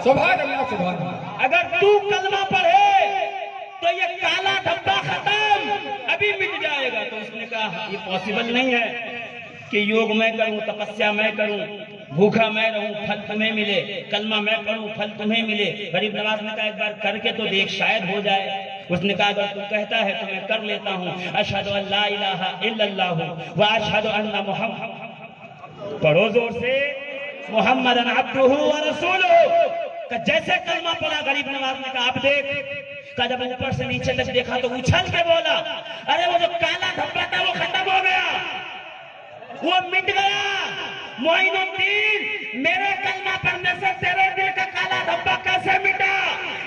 سبحان اللہ، سبحان اللہ۔ اگر تو کلمہ پڑھے تو یہ کالا دھبا ختم، ابھی مٹ جائے گا۔ تو اس نے کہا یہ پاسبل نہیں ہے کہ یوگ میں کروں، تپسیا میں کروں، بھوکا میں رہوں، پھل تمہیں ملے، کلمہ میں پڑھوں، پھل تمہیں ملے۔ غریب نواز نے کہا ایک بار کر کے تو دیکھ، شاید ہو جائے۔ اس نے کہا اگر تو کہتا ہے تو میں کر لیتا ہوں، اشہد ان لا الہ الا اللہ و اشہد ان محمد، پڑھو زور سے، محمد عبدہ و رسولہ۔ کہ جیسے کلمہ پڑھا غریب نواز نے کہا اب دیکھ، کہ جب اوپر سے نیچے تک دیکھا تو اچھل کے بولا ارے وہ جو کالا دھبا تھا وہ ختم ہو گیا، وہ مٹ گیا۔ معین الدین، میرے کلمہ پڑھنے سے تیرے دل کا کالا دھبا کیسے مٹا؟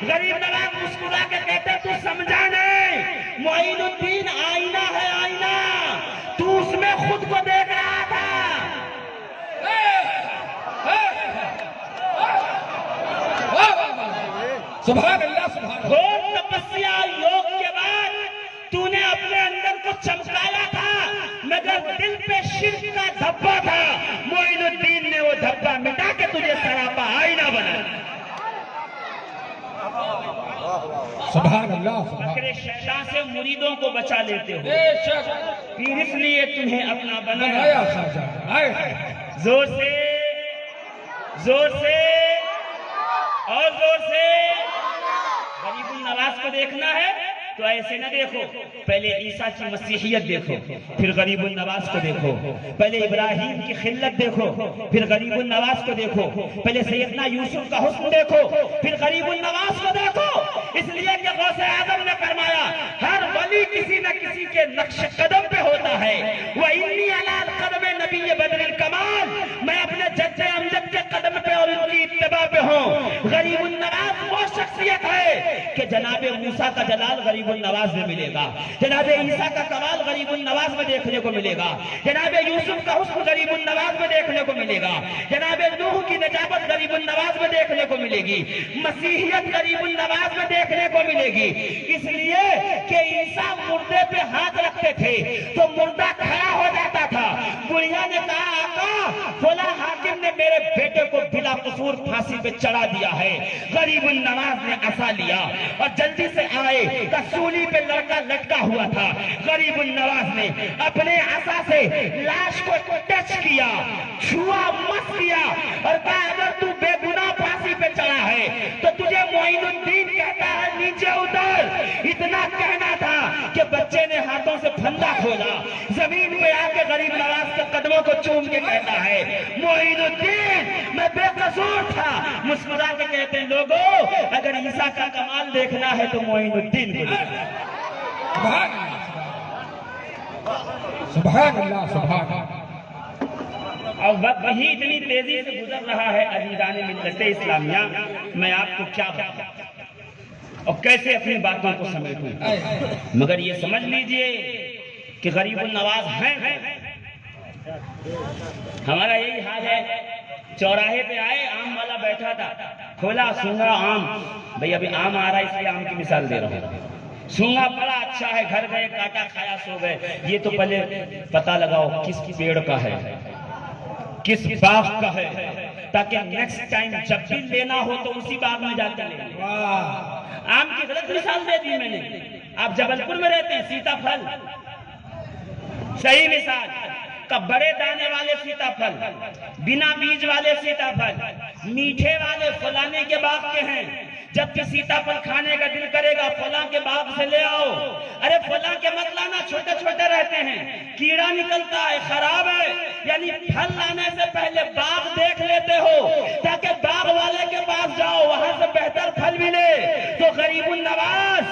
غریب نواز مسکرا کے کہتے تو سمجھا نہیں، معین الدین آئینہ ہے، آئینہ، تو اس میں خود کو دیکھ رہا تھا۔ سبحان اللہ، سبحان اللہ۔ گھور تپسیا یوگ کے بعد تو نے اپنے اندر کو چمکایا تھا، مگر دل پہ شرک کا دھبا تھا۔ معین الدین نے وہ دھبا مٹا کے تجھے سراپا آئینہ بنا۔ سبحان اللہ، سبحان مکر شیطان سے مریدوں کو بچا لیتے ہو، اللہ۔ پھر اس لیے تمہیں اپنا بنایا۔ بنایا خواجہ، آئے آئے۔ زور سے، زور سے اور زور سے۔ غریب النواز کو دیکھنا ہے تو ایسے نہ دیکھو، پہلے عیسیٰ کی مسیحیت دیکھو، پھر غریب النواز کو دیکھو، پہلے ابراہیم کی خلت دیکھو، پھر غریب النواز کو دیکھو، پہلے سیدنا یوسف کا حسن دیکھو، پھر غریب النواز کو دیکھو۔ اس لیے کہ غوث اعظم نے فرمایا ہر ولی کسی نہ کسی کے نقش قدم پہ ہوتا ہے۔ وَإِنِّي عَلَىٰ الْقَدَمِ نَبِيِّ بَدْرِ الْكَمَالِ، میں اپنے جد امجد کے قدم پہ اور ان کی اتباع پہ ہوں۔ غریب النواز وہ شخصیت ہے کہ جناب موسیٰ کا جلال غریب النواز میں ملے گا، جناب عیسیٰ کا کمال غریب النواز میں دیکھنے کو ملے گا، جناب یوسف کا حسن غریب النواز میں دیکھنے کو ملے گا، جناب نوح کی نجابت غریب النواز میں دیکھنے کو ملے گی، مسیحیت غریب النواز میں دیکھنے کو ملے گی۔ اس لیے کہ عیسیٰ مردے پہ ہاتھ رکھتے تھے تو مردہ کھڑا ہو جاتا تھا۔ بڑھیا نے کہا آقا فلاں حاکم نے میرے بیٹے کو بلا قصور پھانسی پہ چڑھا دیا ہے۔ غریب النواز نے عصا لیا اور جلدی سے آئے، سولی پہ لڑکا لٹکا ہوا تھا۔ غریب النواز نے اپنے عصا سے لاش کو ٹچ کیا، چھوا مس کیا اور کہا اگر تو بے گناہ پھانسی پہ چڑھا ہے تو تجھے معین الدین کہتا ہے نیچے اتر۔ اتنا کہنا تھا کہ بچے نے ہاتھوں سے پھندا کھولا، زمین پہ آ کے غریب نواز کے قدموں کو چوم کے کہتا ہے معین الدین میں بے قصور تھا۔ مسکرا کے کہتے ہیں لوگوں اگر عیسیٰ کا کمال دیکھنا ہے تو معین الدین کو دیکھنا ہے۔ سبحان اللہ، سبحان اللہ۔ اور وقت ہی اتنی تیزی سے گزر رہا ہے عزیزان ملت اسلامیہ، میں آپ کو کیا بتاؤں اور کیسے اپنی باتوں کو سمیٹوں، مگر یہ سمجھ لیجئے کہ غریب النواز ہیں۔ ہمارا یہی حال ہے، چوراہے پہ آئے آم والا بیٹھا تھا، کھولا سونگا آم، بھئی ابھی آم آ رہا ہے اس لیے آم کی مثال دے رہا ہوں۔ سونگا بڑا اچھا ہے، گھر گئے کاٹا کھایا سو گئے۔ یہ تو پہلے پتہ لگاؤ کس پیڑ کا ہے، کس باغ کا ہے، تاکہ نیکسٹ ٹائم جب بھی لینا ہو تو اسی باغ میں جا کے لے لیں۔ آم کی غلط مثال دے دی میں نے۔ آپ جبل پور میں رہتے ہیں، سیتا پھل صحیح مثال، کا بڑے دانے والے سیتا پھل، بنا بیج والے سیتا پھل، میٹھے والے فلانے کے باغ کے ہیں، جب بھی سیتاپھل کھانے کا دل کرے گا فلاں کے باغ سے لے آؤ. ارے فلاں کے مت لانا، چھوٹے چھوٹے رہتے ہیں، کیڑا نکلتا ہے، خراب ہے. یعنی پھل لانے سے پہلے باغ دیکھ لیتے ہو تاکہ باغ والے کے پاس جاؤ، وہاں سے بہتر پھل ملے. تو غریب النواز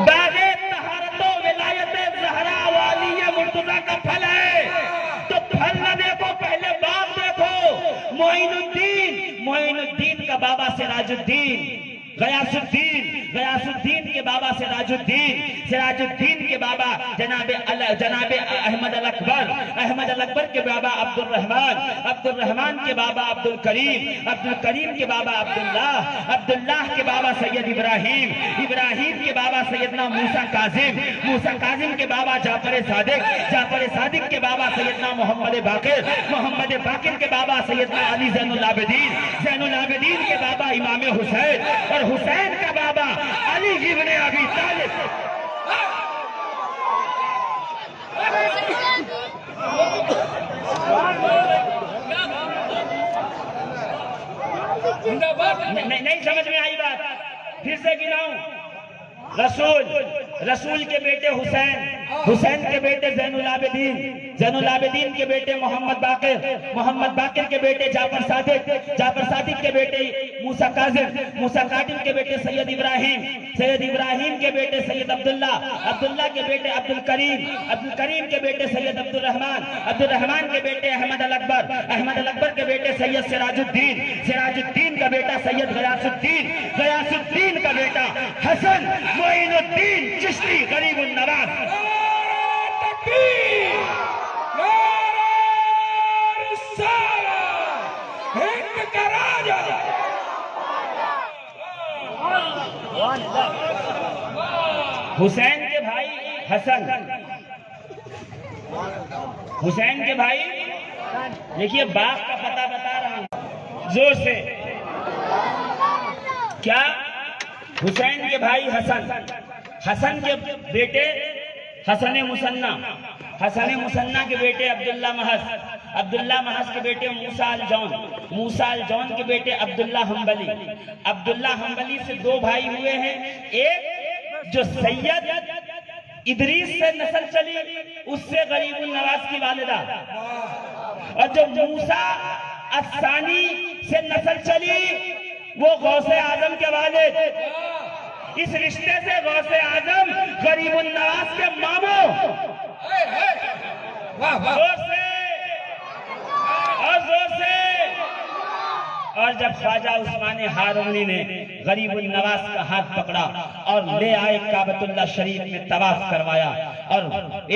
باغ طہارت و ولایت زہرا والی مرتضیٰ کا پھل ہے. تو پھل نہ دیکھو، پہلے باغ دیکھو. معین الدین کا بابا سراج الدین، غیاث الدین کے بابا سراج الدین کے بابا جناب احمد الاکبر کے بابا عبد الرحمن کے بابا عبد الکریم کے بابا عبداللہ کے بابا سید ابراہیم کے بابا سیدنا موسیٰ کاظم کے بابا جعفر صادق کے بابا سیدنا محمد باقر کے بابا سیدنا علی زین العابدین کے بابا امام حسین، اور حسین کا بابا علی ابن ابی طالب. نہیں سمجھ میں آئی بات؟ پھر سے گناؤں. رسول کے بیٹے حسین کے بیٹے زین العابدین کے بیٹے محمد باقر کے بیٹے جعفر صادق کے بیٹے موسیٰ کاظم کے بیٹے سید ابراہیم کے بیٹے سید عبداللہ کے بیٹے عبد الکریم کے بیٹے سید عبد الرحمن کے بیٹے احمد الاکبر کے بیٹے سید سراج الدین کا بیٹا سید غیاث الدین کا بیٹا حسن معین الدین چشتی غریب النواز. حسین کے بھائی حسن، حسین کے بھائی دیکھیے باپ کا پتہ بتا رہا ہوں زور سے. کیا؟ حسین کے بھائی حسن کے بیٹے حسن مسنہ کے بیٹے عبداللہ محض کے بیٹے موسیٰ الجون کے بیٹے عبداللہ حنبلی سے دو بھائی ہوئے ہیں. ایک جو سید ادریس سے نسل چلی اس سے غریب النواز کی والدہ، اور جو موسیٰ الثانی سے نسل چلی وہ غوث اعظم کے والد. اس رشتے سے غوث اعظم غریب النواز کے ماموں. زور سے. اور جب خواجہ عثمان ہارونی نے غریب النواز کا ہاتھ پکڑا اور لے آئے کعبۃ اللہ شریف میں طواف کروایا، اور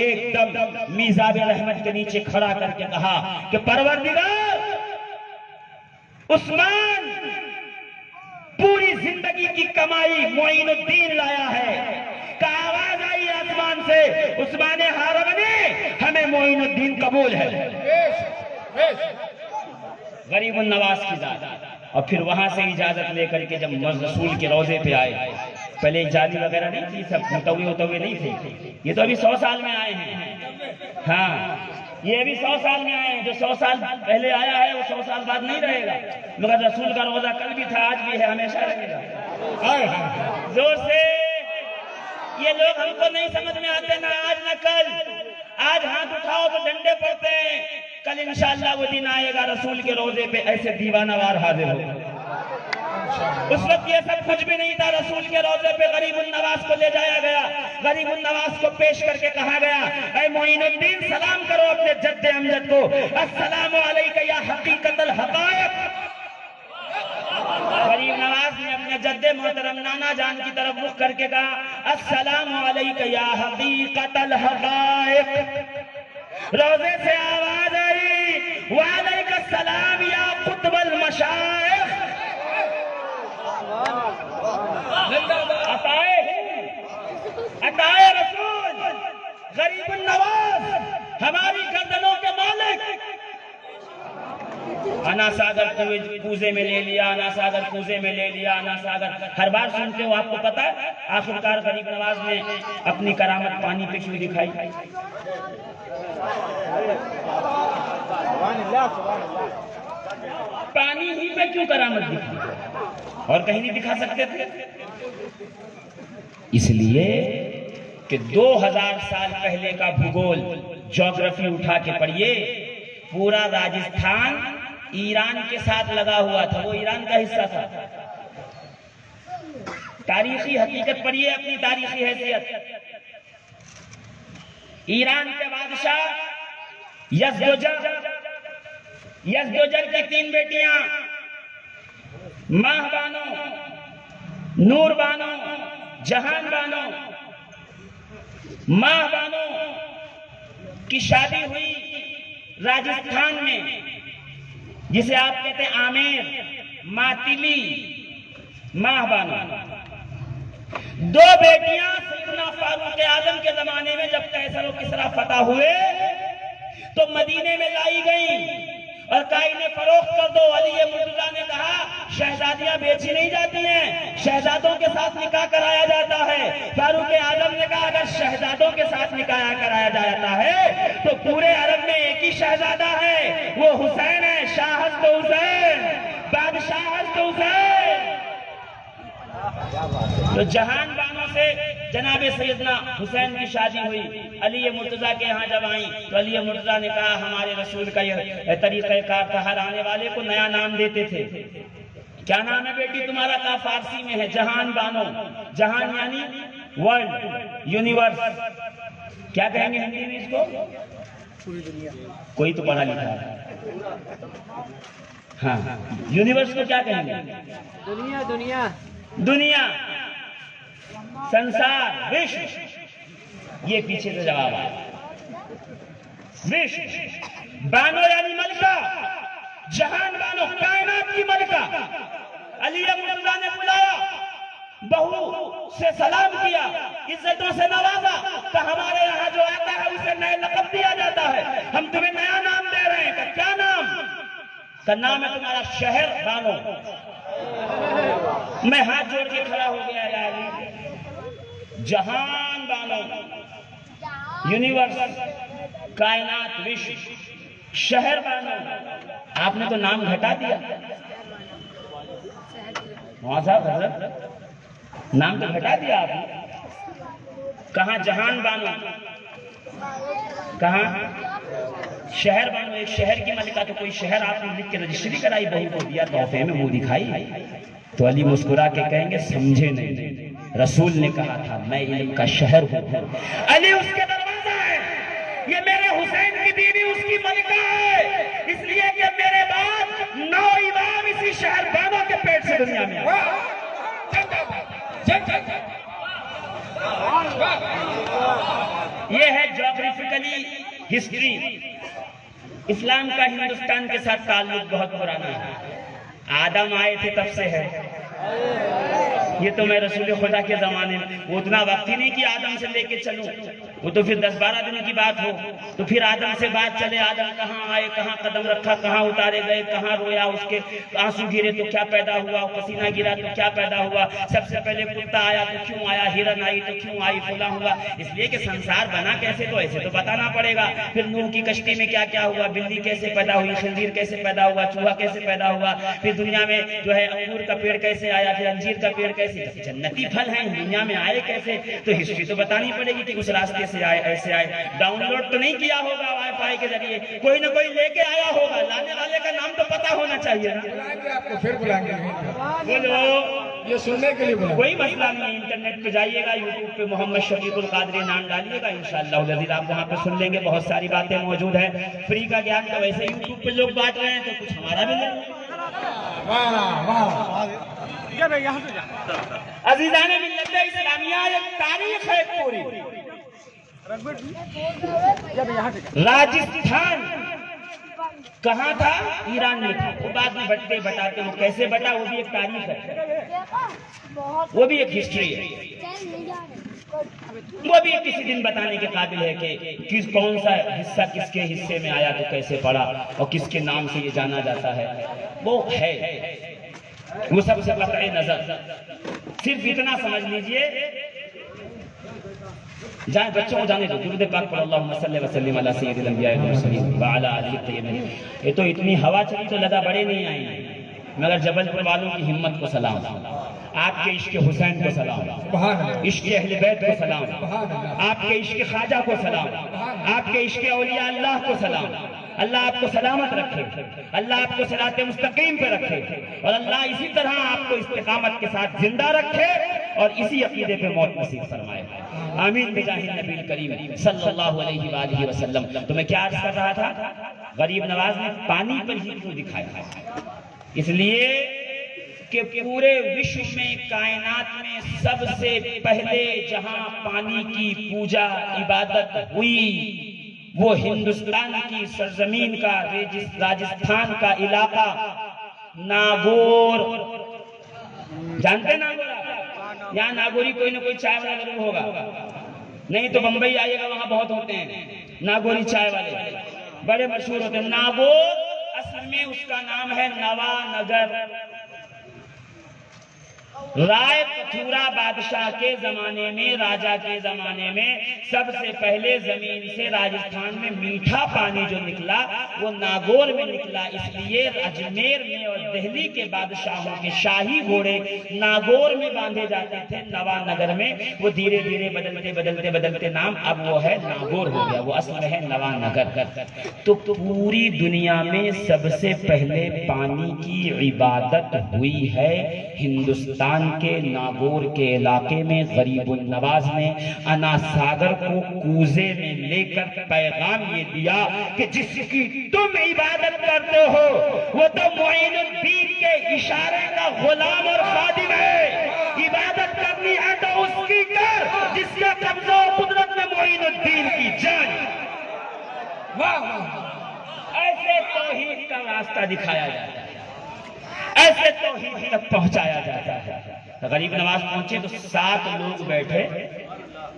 ایک دم میزاب رحمت کے نیچے کھڑا کر کے کہا کہ پروردگار، عثمان پوری زندگی کی کمائی معین الدین لایا ہے. کہ آواز آئی آسمان سے، عثمان ہارونی ہمیں معین الدین قبول ہے. غریب النواز کی ذات. اور پھر وہاں سے اجازت لے کر کے جب رسول کے روضے پہ آئے، پہلے جالی وغیرہ نہیں تھی، سب ہوتے نہیں تھے. یہ تو ابھی 100 سال میں آئے ہیں. ہاں یہ ابھی 100 سال میں آئے ہیں. جو 100 سال پہلے آیا ہے وہ 100 سال بعد نہیں رہے گا. مگر رسول کا روزہ کل بھی تھا، آج بھی ہے، ہمیشہ رہے گا. زور سے. یہ لوگ ہم کو نہیں سمجھ میں آتے، نہ آج نہ کل. آج ہاتھ اٹھاؤ تو ڈنڈے پڑتے ہیں، کل انشاءاللہ وہ دن آئے گا رسول کے روزے پہ ایسے دیوانہ وار حاضر ہو. اس وقت یہ سب کچھ بھی نہیں تھا. رسول کے روزے پہ غریب النواز کو لے جایا گیا. غریب النواز کو پیش کر کے کہا گیا، اے معین الدین سلام کرو اپنے جد امجد کو. السلام علیکہ یا حقیقت الحقائق. غریب نواز نے اپنے جد محترم نانا جان کی طرف رخ کر کے کہا، السلام علیکہ یا حقیقت الحقائق. روزے سے آواز آئی، وعلیکہ السلام یا قطب المشائخ. عطائے رسول غریب النواز ہماری گردنوں کے مالک. انا ساگر کوزے میں لے لیا، انا ساگر کوزے میں لے لیا، انا ساگر. ہر بار سنتے ہو، آپ کو پتا ہے آخرکار غریب نواز نے اپنی کرامت پانی پہ کیوں دکھائی؟ پانی ہی پہ کیوں کرامت دکھی؟ اور کہیں نہیں دکھا سکتے تھے؟ اس لیے کہ 2000 سال پہلے کا بھگول جغرافی اٹھا کے پڑھیے، پورا راجستھان ایران کے ساتھ لگا ہوا تھا، وہ ایران کا حصہ تھا۔ تاریخی حقیقت پڑھیے، اپنی تاریخی حیثیت۔ ایران کے بادشاہ یزدوجر کی 3 بیٹیاں ماہ بانو، نور بانو، جہان بانو۔ ماہ بانو کی شادی ہوئی راجستھان میں، جسے آپ کہتے ہیں آمیر، ماتلی ماہ بانو۔ 2 بیٹیاں سیدنا فاروق اعظم کے زمانے میں جب قیصر و کسریٰ فتح ہوئے تو مدینے میں لائی گئیں اور کہا انہیں فروخت کر دو۔ علی مرتضیٰ نے کہا شہزادیاں بیچی نہیں جاتی ہیں، شہزادوں کے ساتھ نکاح کرایا جاتا ہے۔ فاروق اعظم نے کہا اگر شہزادوں کے ساتھ نکاح کرایا جاتا ہے تو پورے عرب میں ایک ہی شہزادہ ہے، وہ حسین ہے، شاہ ہست حسین، بادشاہ ہست حسین۔ تو جہان بانو سے جناب سیدنا حسین کی شادی ہوئی۔ علی مرتضیٰ کے ہاں جب آئیں تو علی مرتضیٰ نے کہا ہمارے رسول کا یہ طریقہ کار تھا، ہر آنے والے کو نیا نام دیتے تھے۔ کیا نام ہے بیٹی تمہارا؟ کہا فارسی میں ہے جہان بانو۔ جہان یعنی ورلڈ، یونیورس۔ کیا کہیں گے ہندی میں اس کو؟ کوئی تو پڑھا لکھا ہے۔ ہاں، یونیورس کو کیا کہیں گے؟ دنیا، سنسار، وشو۔ یہ پیچھے سے جواب آیا۔ وشو بانو یعنی ملکہ، جہان بانو کائنات کی ملکہ۔ علی مرتضیٰ نے بلایا، بہو سے سلام کیا، عزتوں سے نوازا، کہ ہمارے یہاں جو آتا ہے اسے نئے لقب دیا جاتا ہے، ہم تمہیں نیا نام دے رہے ہیں۔ کہ کیا نام؟ کہ نام ہے تمہارا شہر بانو۔ میں ہاتھ جوڑ کے کھڑا ہو گیا، یا علی جہان بانو، یونیورس، کائنات، وشو، شہر بانو۔ آپ نے تو نام گھٹا دیا۔ وہاں صاحب حضرت نام تو گھٹا دیا آپ نے۔ کہاں جہان بانو، کہاں شہر بانو۔ ایک شہر کی ملکہ، تو کوئی شہر آپ نے لکھ کے رجسٹری کرائی، بہو کو دیا، تحفے میں وہ دکھائی۔ تو علی مسکرا کے کہیں گے سمجھے نہیں، رسول نے کہا تھا میں علم کا شہر ہوں۔ علی اس کے دروازہ ہے، یہ میرے حسین کی بیوی اس کی ملکہ ہے، اس لیے کہ میرے بعد 9 امام اسی شہر بانو کے پیٹ سے دنیا میں آئے۔ یہ ہے جغرافیکلی ہسٹری۔ اسلام کا ہندوستان کے ساتھ تعلق بہت پرانا ہے۔ آدم آئے تھے تب سے ہے، یہ تو میں رسول خدا کے زمانے میں، وہ اتنا وقت ہی نہیں کہ آدم سے لے کے چلوں، وہ تو پھر 10-12 دن کی بات ہو، تو پھر آدم سے بات چلے، آدم کہاں آئے، کہاں قدم رکھا، کہاں اتارے گئے، کہاں رویا، اس کے آنسو گرے تو کیا پیدا ہوا، پسینہ گرا تو کیا پیدا ہوا، سب سے پہلے کتا آیا تو کیوں آیا، ہرن آئی تو کیوں آئی، فلاں ہوا، اس لیے کہ سنسار بنا کیسے تو ایسے تو بتانا پڑے گا۔ پھر نوح کی کشتی میں کیا کیا ہوا، بلی کیسے پیدا ہوئی، خنزیر کیسے پیدا ہوا، چوہا کیسے پیدا ہوا، پھر دنیا میں جو ہے انگور کا پیڑ کیسے آیا، پھر انجیر کا پیڑ کیسے، جنتی پھل ہیں دنیا میں آئے کیسے، تو ہسٹری تو بتانی پڑے گی کہ اس راستے سے آئے، ایسے آئے۔ ڈاؤن لوڈ تو نہیں کیا ہوگا وائی فائی کے ذریعے، کوئی نہ کوئی لے کے آیا ہوگا، لانے والے کا نام تو پتا ہونا چاہیے نا۔ آپ کو پھر بلائیں گے، بولو، یہ سننے کے لیے بلائیں گے۔ کوئی مسئلہ نہیں، انٹرنیٹ پہ جائیے گا، یوٹیوب پہ محمد شفیق القادری نام ڈالیے گا، انشاءاللہ العزیز آپ وہاں پہ سن لیں گے، بہت ساری باتیں موجود ہیں۔ فری کا گیان تو ویسے یوٹیوب پہ لوگ بانٹ رہے ہیں، تو کچھ ہمارا بھی لیں۔ عزیزان ملت اسلامیہ، ایک تاریخ ہے پوری۔ راجستھان کہاں تھا؟ ایران میں تھا، وہ بعد میں بٹتے بٹاتے وہ کیسے بٹا، وہ بھی ایک تاریخ ہے، وہ بھی ایک ہسٹری ہے، وہ بھی کسی دن بتانے کے قابل ہے کہ کون سا حصہ کس کے حصے میں آیا تو کیسے پڑا اور کس کے نام سے یہ جانا جاتا ہے، وہ ہے، وہ سب سے قطع نظر۔ صرف اتنا سمجھ لیجئے جائیں بچوں کو جانے دو، درود پاک پڑھ اللہم صلی وسلم علی سید الانبیاء والمرسلین وعلی آلہ الطیبین۔ یہ تو اتنی ہوا چلی تو لگا بڑے نہیں آئیں گے، مگر جبل پور والوں کی ہمت کو سلام، آپ کے عشق حسین کو سلام، عشق اہل بیت کو سلام، آپ کے عشق خواجہ کو سلام، آپ کے عشق اولیاء اللہ کو سلام۔ اللہ آپ کو سلامت رکھے، اللہ آپ کو صراط مستقیم پہ رکھے، اور اللہ اسی طرح آپ کو استقامت کے ساتھ زندہ رکھے اور اسی عقیدے پہ موت نصیب فرمائے، آمین بجاہ النبی الکریم صلی اللہ علیہ وآلہ وسلم۔ تو میں کیا عرض کر رہا تھا، غریب نواز نے پانی پر ہی کیوں دکھایا؟ اس لیے کہ پورے وشو میں، کائنات میں سب سے پہلے جہاں پانی کی پوجا عبادت ہوئی وہ ہندوستان کی سرزمین کا، راجستھان کا علاقہ ناگور، جانتے ناگور؟ یہاں ناگوری کوئی نہ کوئی چائے والا ضرور ہوگا، نہیں تو بمبئی آئیے گا وہاں بہت ہوتے ہیں ناگوری چائے والے، بڑے مشہور ہوتے ہیں۔ ناگور اصل میں اس کا نام ہے نوا نگر۔ رائے پتھورا بادشاہ کے زمانے میں، راجہ کے زمانے میں سب سے پہلے زمین سے راجستھان میں میٹھا پانی جو نکلا وہ ناگور میں نکلا، اس لیے اجمیر میں اور دہلی کے بادشاہوں کے شاہی گھوڑے ناگور میں باندھے جاتے تھے، نوا نگر میں۔ وہ دھیرے دھیرے بدلتے نام اب وہ ہے ناگور ہو گیا، وہ اصل ہے نوا نگر۔ تو پوری دنیا میں سب سے پہلے پانی کی عبادت ہوئی ہے ہندوستان کے ناگور کے علاقے میں۔ غریب النواز نے انا ساگر کو کوزے میں لے کر پیغام یہ دیا کہ جس کی تم عبادت کرتے ہو وہ تو معین الدین کے اشارے کا غلام اور خادم ہے، عبادت کرنی ہے تو اس کی کر جس کا قبضہ و قدرت میں معین الدین کی جان۔ ایسے توحید کا راستہ دکھایا جاتا ہے، ایسے توحید تک پہنچایا جاتا ہے۔ غریب نواز پہنچے تو 7 لوگ بیٹھے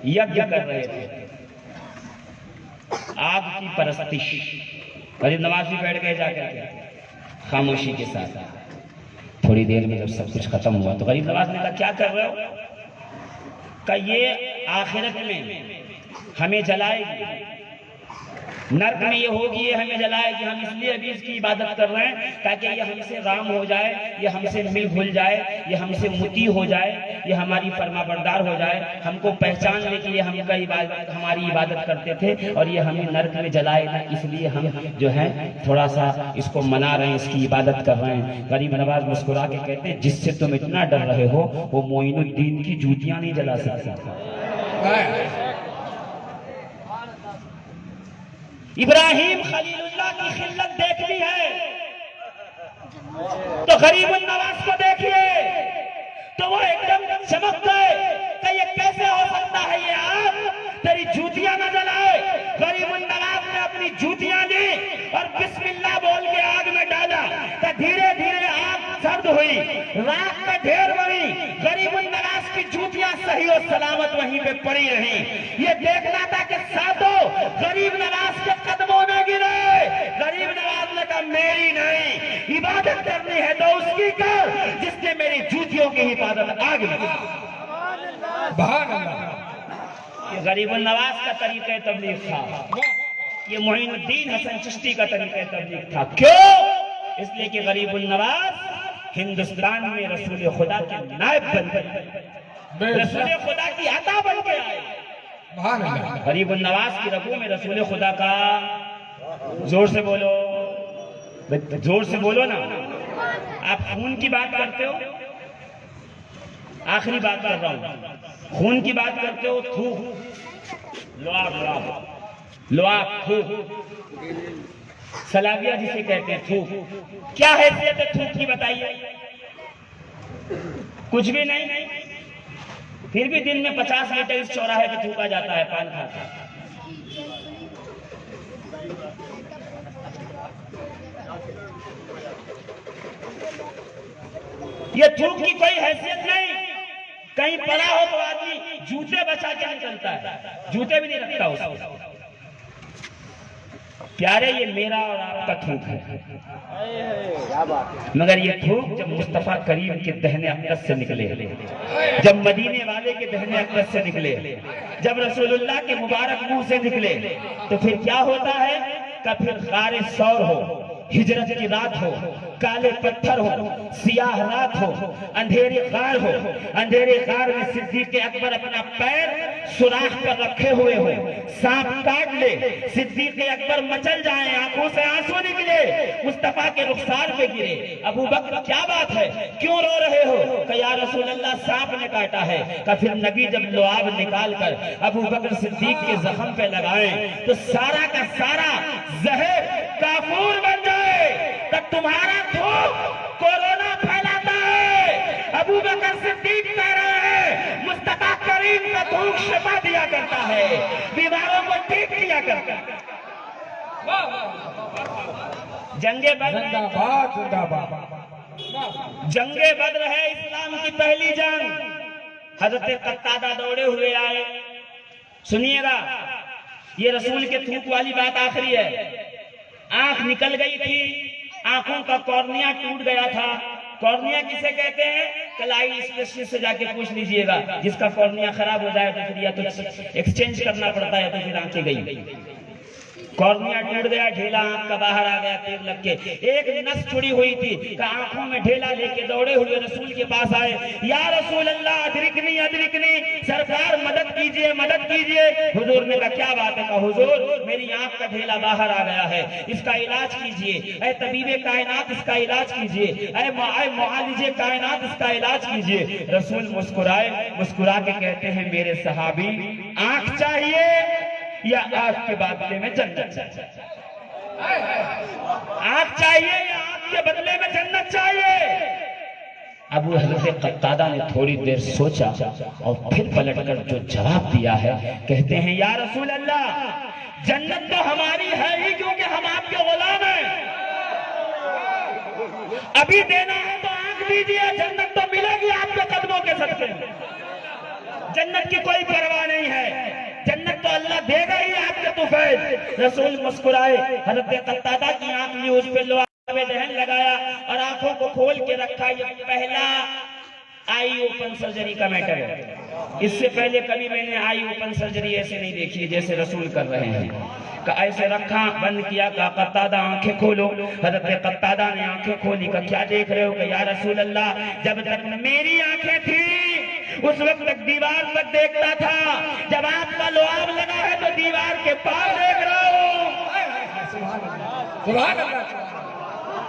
یجنا کر رہے تھے، آگ کی پرستش۔ غریب نواز بھی بیٹھ گئے جا کر خاموشی کے ساتھ۔ تھوڑی دیر میں جب سب کچھ ختم ہوا تو غریب نواز نے کہا کیا کر رہے ہو؟ کہ یہ آخرت میں ہمیں جلائے گی، نرک میں یہ ہوگی، یہ ہمیں جلائے گی۔ ہم اس لیے ابھی اس کی عبادت کر رہے ہیں تاکہ یہ ہم سے رام ہو جائے، یہ ہم سے مل بھول جائے، یہ ہم سے متی ہو جائے، یہ ہماری فرما بردار ہو جائے، ہم کو پہچان لے کہ یہ ہماری عبادت کرتے تھے اور یہ ہمیں نرک میں جلائے نا، اس لیے ہم جو ہے تھوڑا سا اس کو منا رہے ہیں، اس کی عبادت کر رہے ہیں۔ غریب نواز مسکرا کے کہتے ہیں جس سے تم اتنا ڈر رہے ہو وہ معین الدین کی جوتیاں نہیں جلا سکتا۔ ابراہیم خلیل اللہ کی خلت دیکھنی ہے تو غریب النواز کو دیکھیے تو وہ ایک دم چمک گئے کہ یہ کیسے ہو سکتا ہے، یہ آگ تیری جوتیاں نہ جلائے۔ غریب النواز نے اپنی جوتیاں لی اور بسم اللہ بول کے آگ میں ڈالا تو دھیرے دھیرے آگ سرد ہوئی، راکھ کا ڈھیر بڑی، غریب النواز کی جوتیاں صحیح و سلامت وہیں پہ پڑی رہیں۔ یہ دیکھنا تھا کہ ساتوں غریب نواز کے قدموں میں گرے۔ غریب نواز نے کہا میری نہیں، عبادت کرنی ہے تو اس کی کر جس نے میری جوتیوں کی حفاظت آگ میں۔ یہ غریب النواز کا طریقہ تبلیغ تھا، یہ معین الدین حسن چشتی کا طریقہ تبلیغ تھا۔ کیوں؟ اس لیے کہ غریب النواز ہندوستان میں رسول خدا کے نائب بن گئے، رسول خدا کی عطا بن کے آئے۔ غریب النواز کی رگوں میں رسول خدا کا، زور سے بولو، زور سے بولو نا۔ آپ خون کی بات کرتے ہو، آخری بات کر رہا ہوں، خون کی بات کرتے ہو، تھوک، لعاب، تھوک، سلاویہ جسے کہتے ہیں تھوک، کیا حیثیت ہے تھوک کی بتائیے؟ کچھ بھی نہیں، پھر بھی دن میں 50 لیٹر اس چوراہے پہ تھوکا جاتا ہے پان کھاتا ہے۔ یہ تھوک کی کوئی حیثیت نہیں، کہیں پڑا ہو تو آدمی جوتے بچا کے نکلتا ہے، جوتے بھی نہیں رکھتا اس کو۔ پیارے یہ میرا اور آپ کا تھوک ہے، مگر یہ تھوک جب مصطفیٰ کریم کے دہن اقدس سے نکلے، جب مدینے والے کے دہن اقدس سے نکلے، جب رسول اللہ کے مبارک منہ سے نکلے، تو پھر کیا ہوتا ہے کہ پھر غار ثور ہو، ہجرت کی رات ہو، کالے پتھر ہو، سیاہ رات ہو، اندھیری غار ہو، اندھیری غار میں صدیق اکبر اپنا پیر سوراخ پر رکھے ہوئے ہو، سانپ کاٹ لے، صدیق اکبر مچل جائیں، آنکھوں سے آنسو نکلے، مصطفیٰ کے رخسار پہ گرے، ابو بکر کیا بات ہے، کیوں رو رہے ہو؟ کہ یا رسول اللہ سانپ نے کاٹا ہے۔ کہ پھر نبی جب لعاب نکال کر ابو بکر صدیق کے زخم پہ لگائیں تو سارا کا سارا زہر کافور بن جائے، تب تمہارا تھوک کورونا پھیلاتا ہے۔ ابو بکر صدیق کہہ رہے ہیں مصطفیٰ کریم کا تھوک شفا دیا کرتا ہے، بیماروں کو ٹھیک کیا کرتا ہے۔ جنگ بدر ہے اسلام کی پہلی جنگ۔ حضرت قتادہ دوڑے ہوئے آئے، سنیے گا یہ رسول کے تھوک والی بات آخری ہے۔ آنکھ نکل گئی تھی، آنکھوں کا کورنیا ٹوٹ گیا تھا۔ کورنیا کسے کہتے ہیں؟ کلائی اسپیشلسٹ سے جا کے پوچھ لیجئے گا، جس کا کورنیا خراب ہو جائے تو پھر یا تو ایکسچینج کرنا پڑتا ہے تو پھر آنکھیں گئی۔ کورنیا ٹوٹ گیا، ڈھیلا آنکھ کا باہر آ گیا تیر لگ کے، ایک نس چھڑی ہوئی تھی کہ آنکھوں میں ڈھیلا لے کے دوڑے ہوئے رسول کے پاس آئے، یا رسول اللہ ادرکنی ادرکنی، سرکار مدد کیجئے مدد کیجئے۔ حضور نے کہا کیا بات ہے؟ کہا حضور میری آنکھ کا ڈھیلا باہر آ گیا ہے، اس کا علاج کیجئے، اے طبیب کائنات اس کا علاج کیجئے، اے معالج کائنات اس کا علاج کیجئے۔ رسول مسکرائے، مسکرا کے کہتے ہیں میرے صحابی آنکھ چاہیے یا آنکھ کے بدلے میں جنت چاہیے؟ آنکھ چاہیے یا آنکھ کے بدلے میں جنت چاہیے؟ ابو حضرت قتادہ نے تھوڑی دیر سوچا اور پھر پلٹ کر جو جواب دیا ہے کہتے ہیں یا رسول اللہ جنت تو ہماری ہے ہی کیونکہ ہم آپ کے غلام ہیں، ابھی دینا ہے تو آنکھ دیجیے، جنت تو ملے گی آپ کے قدموں کے صدقے۔ جنت کی کوئی پرواہ نہیں ہے، جنت تو اللہ دے گا ہی آپ کے طفیل۔ رسول مسکرائے، حضرت قتادہ کی آنکھ لی، اس پہ لعاب دہن لگایا اور آنکھوں کو کھول کے رکھا۔ یہ پہلا آئی اوپن سرجری کا میٹر ہے، اس سے پہلے کبھی میں نے آئی اوپن سرجری ایسے نہیں دیکھی جیسے رسول کر رہے ہیں۔ کہ ایسے رکھا، بند کیا، کہا قتادہ آنکھیں کھولو۔ حضرت قتادہ نے آنکھیں کھولی، کہا کیا دیکھ رہے ہو؟ کہ یا رسول اللہ جب تک میری آنکھیں تھیں اس وقت تک دیوار تک دیکھتا تھا، جب آپ کا لعاب لگا ہے تو دیوار کے پار دیکھ رہا ہوں۔ سبحان اللہ،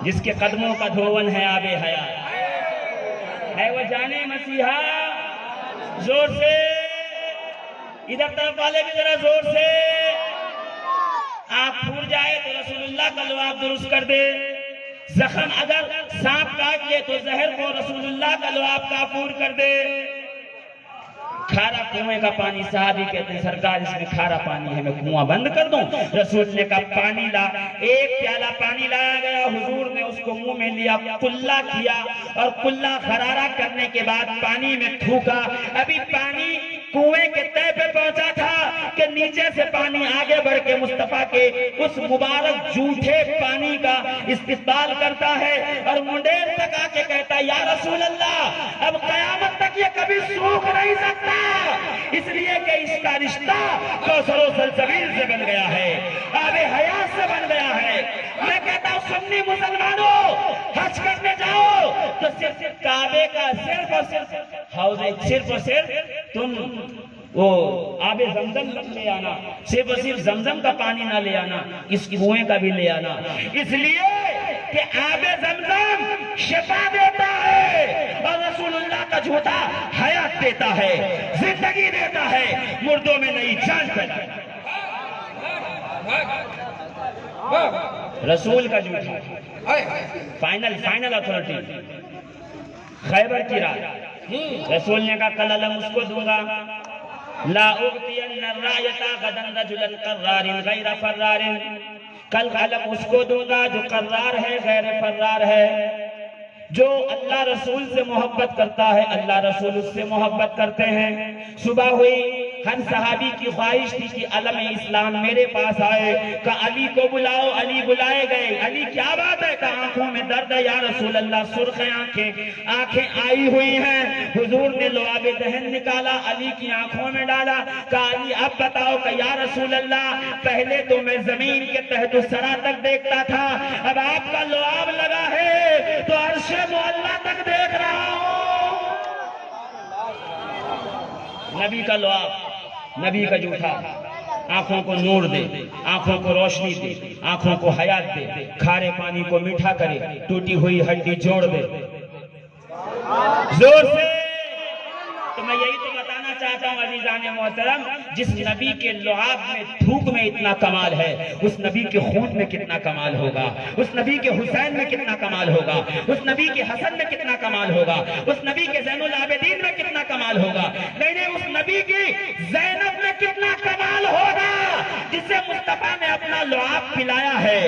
جس کے قدموں کا دھون ہے آب حیات ہے وہ جانے مسیحا۔ زور سے ادھر طرف والے بھی ذرا زور سے، آپ پھول جائے تو رسول اللہ کا لعاب درست کر دے، زخم اگر سانپ کاٹ لے تو زہر کو رسول اللہ کا لعاب کافور کر دے۔ کھارا کنویں کا پانی، صحابی کہتے ہیں سرکار اس میں کھارا پانی ہے، میں کنواں بند کر دوں؟ رسول نے کہا پانی لا۔ ایک پیالہ پانی لایا گیا، حضور نے اس کو منہ میں لیا، کلا کیا اور کلا غرارہ کرنے کے بعد پانی میں تھوکا۔ ابھی پانی کنویں کے تہہ پہ پہنچا تھا کہ نیچے سے پانی آگے بڑھ کے مصطفیٰ کے اس مبارک جھوٹے پانی کا استقبال کرتا ہے اور منڈیر تک آ کے کہتا ہے یا رسول اللہ اب قیامت تک یہ کبھی سوکھ نہیں سکتا، اس لیے کہ اس کا رشتہ کوثر و سلسبیل سے بن گیا ہے، آب حیات سے بن گیا ہے۔ میں کہتا ہوں سنی مسلمانوں حج کرنے جاؤ تو صرف کعبے کا صرف اور صرف تم وہ آب زمزم لے آنا، صرف اور صرف زمزم کا پانی نہ لے آنا، اس کنویں کا بھی لے آنا، اس لیے کہ آب زمزم شفا دیتا ہے اور رسول اللہ کا جھوٹا حیات دیتا ہے، زندگی دیتا ہے، مردوں میں نئی جان پیدا کرتا ہے۔ رسول کا جھوٹا فائنل اتھارٹی خیبر کی رات، رسول نے کہا کل علم اس کو دوں گا، لا اغتین الرایتا غدا رجلا قرار غیر فرار، کل علم اس کو دوں گا جو قرار ہے غیر فرار ہے، جو اللہ رسول سے محبت کرتا ہے اللہ رسول اس سے محبت کرتے ہیں۔ صبح ہوئی ہر صحابی کی خواہش تھی کہ علم اسلام میرے پاس آئے، کہ علی کو بلاؤ، علی بلائے گئے، علی کیا بات ہے، کہ آنکھوں میں درد ہے یا رسول اللہ، سرخ آنکھیں آئی ہوئی ہیں۔ حضور نے لعاب دہن نکالا، علی کی آنکھوں میں ڈالا، کہ علی اب بتاؤ، کہ یا رسول اللہ پہلے تو میں زمین کے تحت الثری تک دیکھتا تھا، اب آپ کا لعاب لگا ہے تو عرش معلی تک دیکھ رہا ہوں۔ نبی کا لعاب، نبی کا جوٹا، آنکھوں کو نور دے، آنکھوں کو روشنی دے، آنکھوں کو حیات دے، کھارے پانی کو میٹھا کرے، ٹوٹی ہوئی ہڈی جوڑ دے۔ زور سے تو میں یہی تو بتانا چاہتا ہوں عزیزان محترم، جس نبی کے لعاب میں تھوک میں اتنا کمال ہے، اس نبی کے خون میں کتنا کمال ہوگا، اس نبی کے حسین میں کتنا کمال ہوگا، اس نبی کے حسن میں کتنا کمال ہوگا، اس نبی کے زین العابدین میں کتنا کمال ہوگا، نہیں اس نبی کی زینب میں کتنا کمال ہوگا، جسے مصطفیٰ نے اپنا لعاب پلایا ہے،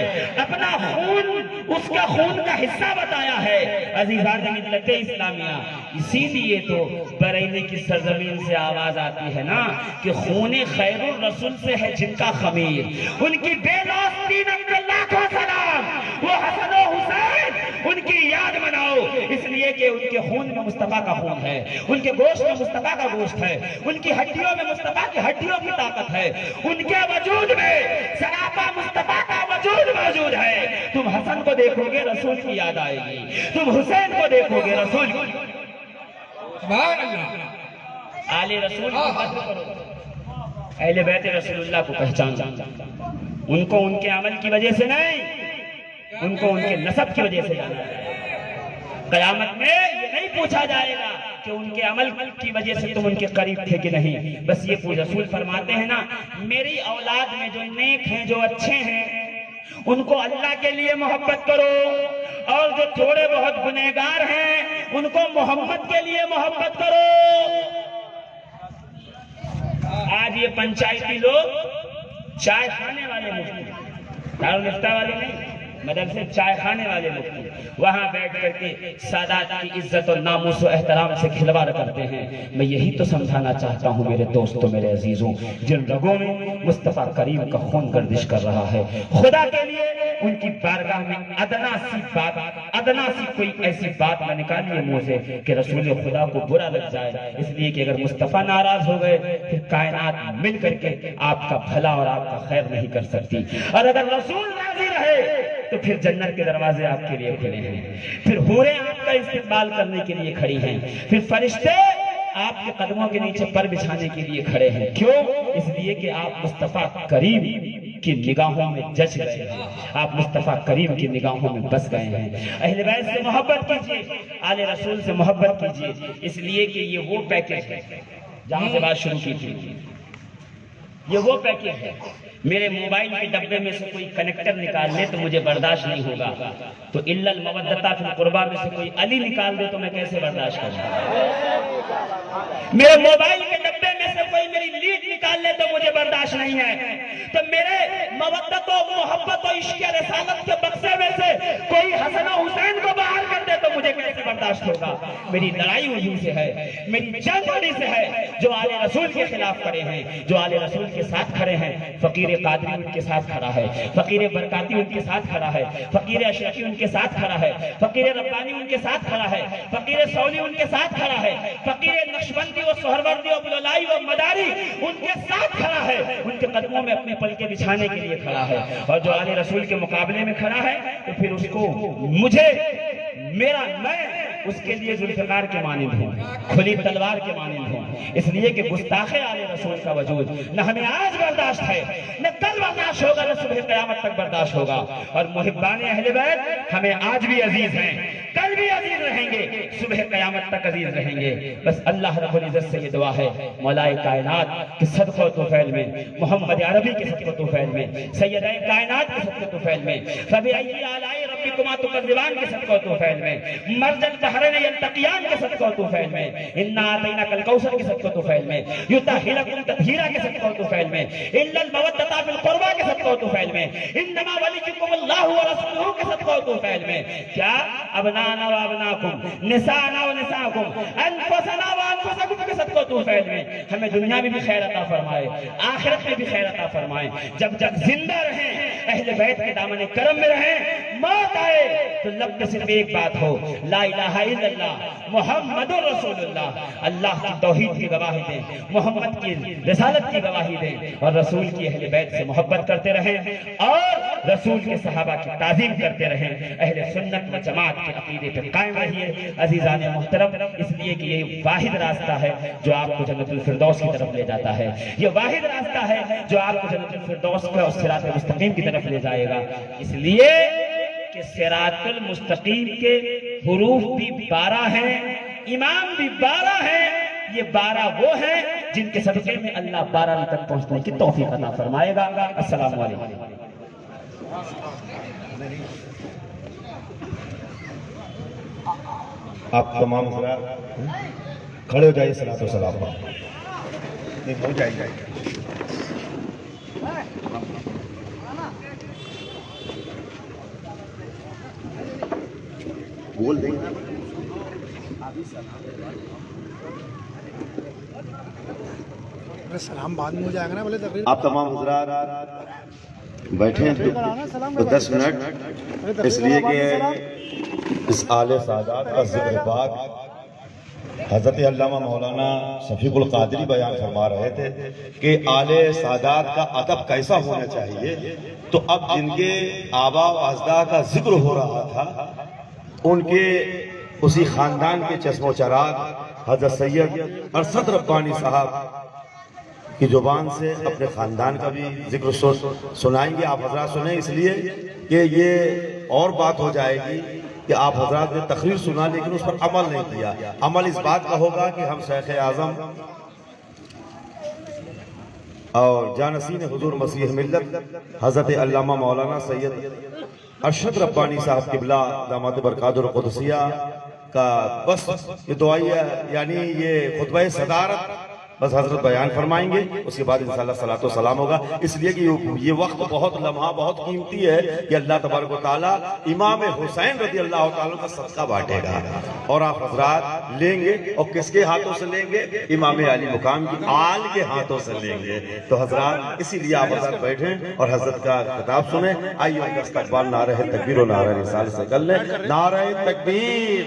اپنا خون اس کا خون کا حصہ بتایا ہے۔ عزیزان ملت اسلامیہ، اسی لیے تو بریلی کی سرزمین سے آواز آتی ہے نا کہ خون خیر الرسول سے ہے جن کا خمیر، ان کی بے لوث دینت کو لاکھوں سلام، وہ حسن و حسین ان کی یاد مناؤ، اس لیے کہ ان کے خون میں مصطفیٰ کا خون ہے، ان کے گوشت میں مصطفیٰ کا گوشت ہے، ان کی ہڈیوں میں مصطفیٰ کی ہڈیوں کی طاقت ہے، ان کے وجود میں سراپا مصطفیٰ کا وجود موجود ہے۔ تم حسن کو دیکھو گے رسول کی یاد آئے گی، تم حسین کو دیکھو گے رسول کی، آل رسول کی قدر کرو، اہل بیت رسول اللہ کو پہچان، ان کو ان کے عمل کی وجہ سے نہیں، ان کو ان کے نسب کی وجہ سے جانا ہے۔ قیامت میں یہ نہیں پوچھا جائے گا کہ ان کے عمل کی وجہ سے تم ان کے قریب تھے کہ نہیں، بس یہ پوچھ، رسول فرماتے ہیں نا میری اولاد میں جو نیک ہیں، جو اچھے ہیں، ان کو اللہ کے لیے محبت کرو، اور جو تھوڑے بہت گنہگار ہیں ان کو محمد کے لیے محبت کرو۔ آج یہ پنچایتی لوگ چائے کھانے والے مفتی، دارالفتہ والے نہیں، مدرسے چائے کھانے والے مفتی، وہاں بیٹھ کر کے سادات کی عزت اور ناموس و احترام سے کھلواڑ کرتے ہیں۔ میں یہی تو سمجھانا چاہتا ہوں میرے دوستوں، میرے عزیزوں، جن رگوں میں مصطفیٰ کریم کا خون گردش کر رہا ہے، خدا کے لیے ان کی بارگاہ میں ادنا سی کوئی ایسی بات نہ نکالیے منہ سے کہ رسول خدا کو برا لگ جائے، اس لیے کہ اگر مصطفیٰ ناراض ہو گئے پھر کائنات مل کر کے آپ کا بھلا اور آپ کا خیر نہیں کر سکتی، اور اگر رسول راضی رہے تو پھر جنت کے دروازے آپ کے لیے کھلے ہیں، پھر حوریں آپ کا استقبال کرنے کے لیے کھڑی ہیں، پھر فرشتے آپ کے قدموں کے نیچے پر بچھانے کے لیے کھڑے ہیں۔ کیوں؟ اس لیے کہ آپ مصطفیٰ کریم کی نگاہوں میں جچ گئے ہیں، آپ مصطفیٰ کریم کی نگاہوں میں بس گئے ہیں۔ اہل بیت سے محبت کیجیے، آل رسول سے محبت کیجیے، اس لیے کہ یہ وہ پیکج ہے جہاں سے بات شروع کی تھی، یہ وہ پیکج ہے۔ میرے موبائل کے ڈبے میں سے کوئی کنیکٹر نکال لے تو مجھے برداشت نہیں ہوگا، تو الا المودۃ فی القربیٰ میں سے کوئی علی نکال دے تو میں کیسے برداشت کروں؟ میرے موبائل کے ڈبے میں سے کوئی میری لیڈ نکال لے تو مجھے برداشت نہیں ہے، تو میرے مودت و محبت و عشق رسالت کے بکسے میں سے کوئی حسن و حسین کو باہر کر دے تو مجھے کیسے برداشت ہوگا؟ میری لڑائی انہی سے ہے، میری جنگ انہی سے ہے جو آل رسول کے خلاف کھڑے ہیں، جو آل رسول کے ساتھ کھڑے ہیں۔ فقیر قادری ان کے ساتھ کھڑا ہے، فقیر برکاتی ان کے ساتھ کھڑا ہے، فقیر اشرفی ان کے ساتھ کھڑا ہے، فقیر ربانی ان کے ساتھ کھڑا ہے، فقیر سولی ان کے ساتھ کھڑا ہے، فقیر نقشبندی و سہروردی و بلولائی و مداری ان کے ساتھ کھڑا ہے، ان کے قدموں میں اپنے پل کے بچھانے کے لیے کھڑا ہے، اور جو آل رسول کے مقابلے میں کھڑا ہے تو پھر اس کو میں اس کے لیے ذوالفقار کے مانند ہوں، کھلی تلوار کے مانند ہوں، اس لیے کہ گستاخ آل رسول کا وجود نہ ہمیں آج برداشت ہے، نہ کل برداشت ہوگا، نہ صبح قیامت تک برداشت ہوگا۔ اور محبان اہل بیت ہمیں آج بھی عزیز ہیں، کل بھی عزیز رہیں گے، صبح قیامت تک عزیز رہیں گے۔ بس اللہ رب العزت سے یہ دعا ہے مولا کائنات کے صدقہ و طفیل میں، محمد عربی کے صدقہ و طفیل میں، سیدہ کائنات کے صدقہ و طفیل میں، فبأي آلاء ربکما تکذبان کے صدقہ و توفیل میں، مرج البحرین یلتقیان کے صدقہ و توفیل میں، انا اعطیناک الکوثر کے صدقہ و توفیل میں، یطہرکم تطہیرا کے صدقہ و توفیل میں، الا المودۃ فی القربى کے صدقہ و توفیل میں، انما ولیکم اللہ ورسولہ کے صدقہ و توفیل میں، کیا ابنانا و ابناکم، نساءنا و نساءکم، انفسنا و انفسکم کے صدقہ و توفیل میں ہمیں دنیا میں بھی خیر عطا فرمائے، آخرت میں بھی خیر عطا فرمائے، جب جب زندہ رہیں اہل بیت کے دامن کرم میں رہیں، موت آئے تو لب پہ صرف ایک بات ہو، لا الہ الا اللہ محمد رسول اللہ، اللہ کی توحید کی گواہی دیں، محمد کی رسالت کی گواہی دیں، اور رسول کی اہل بیت سے محبت کرتے رہیں، اور رسول کے صحابہ کی تعظیم کرتے رہیں، اہل سنت و جماعت کے عقیدے پہ قائم رہیے عزیزان محترم، اس لیے کہ یہ واحد راستہ ہے جو آپ کو جنت الفردوس کی طرف لے جاتا ہے، یہ واحد راستہ ہے جو آپ کو جنت الفردوس کا اور صراط مستقیم کی طرف لے جائے گا، اس لیے کہ صراط المستقیم کے حروف بھی 12 ہیں، امام بھی 12 ہیں، یہ 12 وہ ہیں جن کے صدقے میں اللہ 12 تک پہنچنے کی توفیق عطا فرمائے گا۔ السلام علیکم۔ آپ تمام حضرات کھڑے ہو جائیے، صلاۃ و سلام نہیں ہو جائے گا۔ بول دیں سلام بعد میں ہو جائے گا نا، بولے تقریر آپ تمام حضرات بیٹھے ہیں تو 10 منٹ، اس لیے کہ اس آل سعادات کا ذکر پاک حضرت علامہ مولانا شفیق القادری بیان فرما رہے تھے کہ آل سعادات کا ادب کیسا ہونا چاہیے، تو اب جن کے آبا و اجداد کا ذکر ہو رہا تھا، ان کے اسی خاندان کے چشم و چراغ حضرت سید ارشد ربانی صاحب کی زبان سے اپنے خاندان کا بھی ذکر سنائیں گے۔ آپ حضرات سنیں، اس لیے کہ یہ اور بات ہو جائے گی کہ آپ حضرات نے تقریر سنا لیکن اس پر عمل نہیں کیا۔ عمل اس بات کا ہوگا کہ ہم شیخ اعظم اور جانشین حضور مسیح ملت حضرت علامہ مولانا سید ارشد ربانی صاحب قبلہ داماد برکات القدسیہ کا بس یہ دعائیہ، یعنی یہ خطبہ صدارت بس حضرت بیان فرمائیں گے، اس کے بعد انشاءاللہ صلاۃ و سلام ہوگا۔ اس لیے کہ یہ وقت بہت لمحہ بہت قیمتی ہے کہ اللہ تبارک و تعالیٰ امام حسین رضی اللہ تعالیٰ کا صدقہ بانٹے گا، اور آپ حضرات لیں گے، اور کس کے ہاتھوں سے لیں گے؟ امام علی مقام کی آل کے ہاتھوں سے لیں گے۔ تو حضرات اسی لیے آپ حضرات بیٹھیں اور حضرت کا خطاب سنیں۔ آئیے ان کا استقبال نعرہ تکبیر و نعرہ رسالت سے کر لیں۔ نعرہ تکبیر،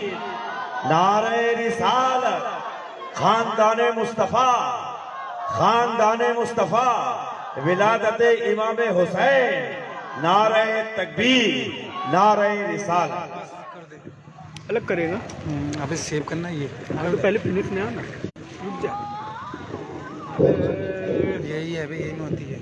نعرہ رسالت، خاندان مصطفیٰ، خاندان مصطفیٰ، ولادت امام حسین، نعرہ تکبیر، نعرہ رسالت۔ الگ کرے گا، ابھی سیو کرنا یہ پہلے فنش میں آنا، رک جا، یہی ہے ابھی، یہی میں ہوتی ہے۔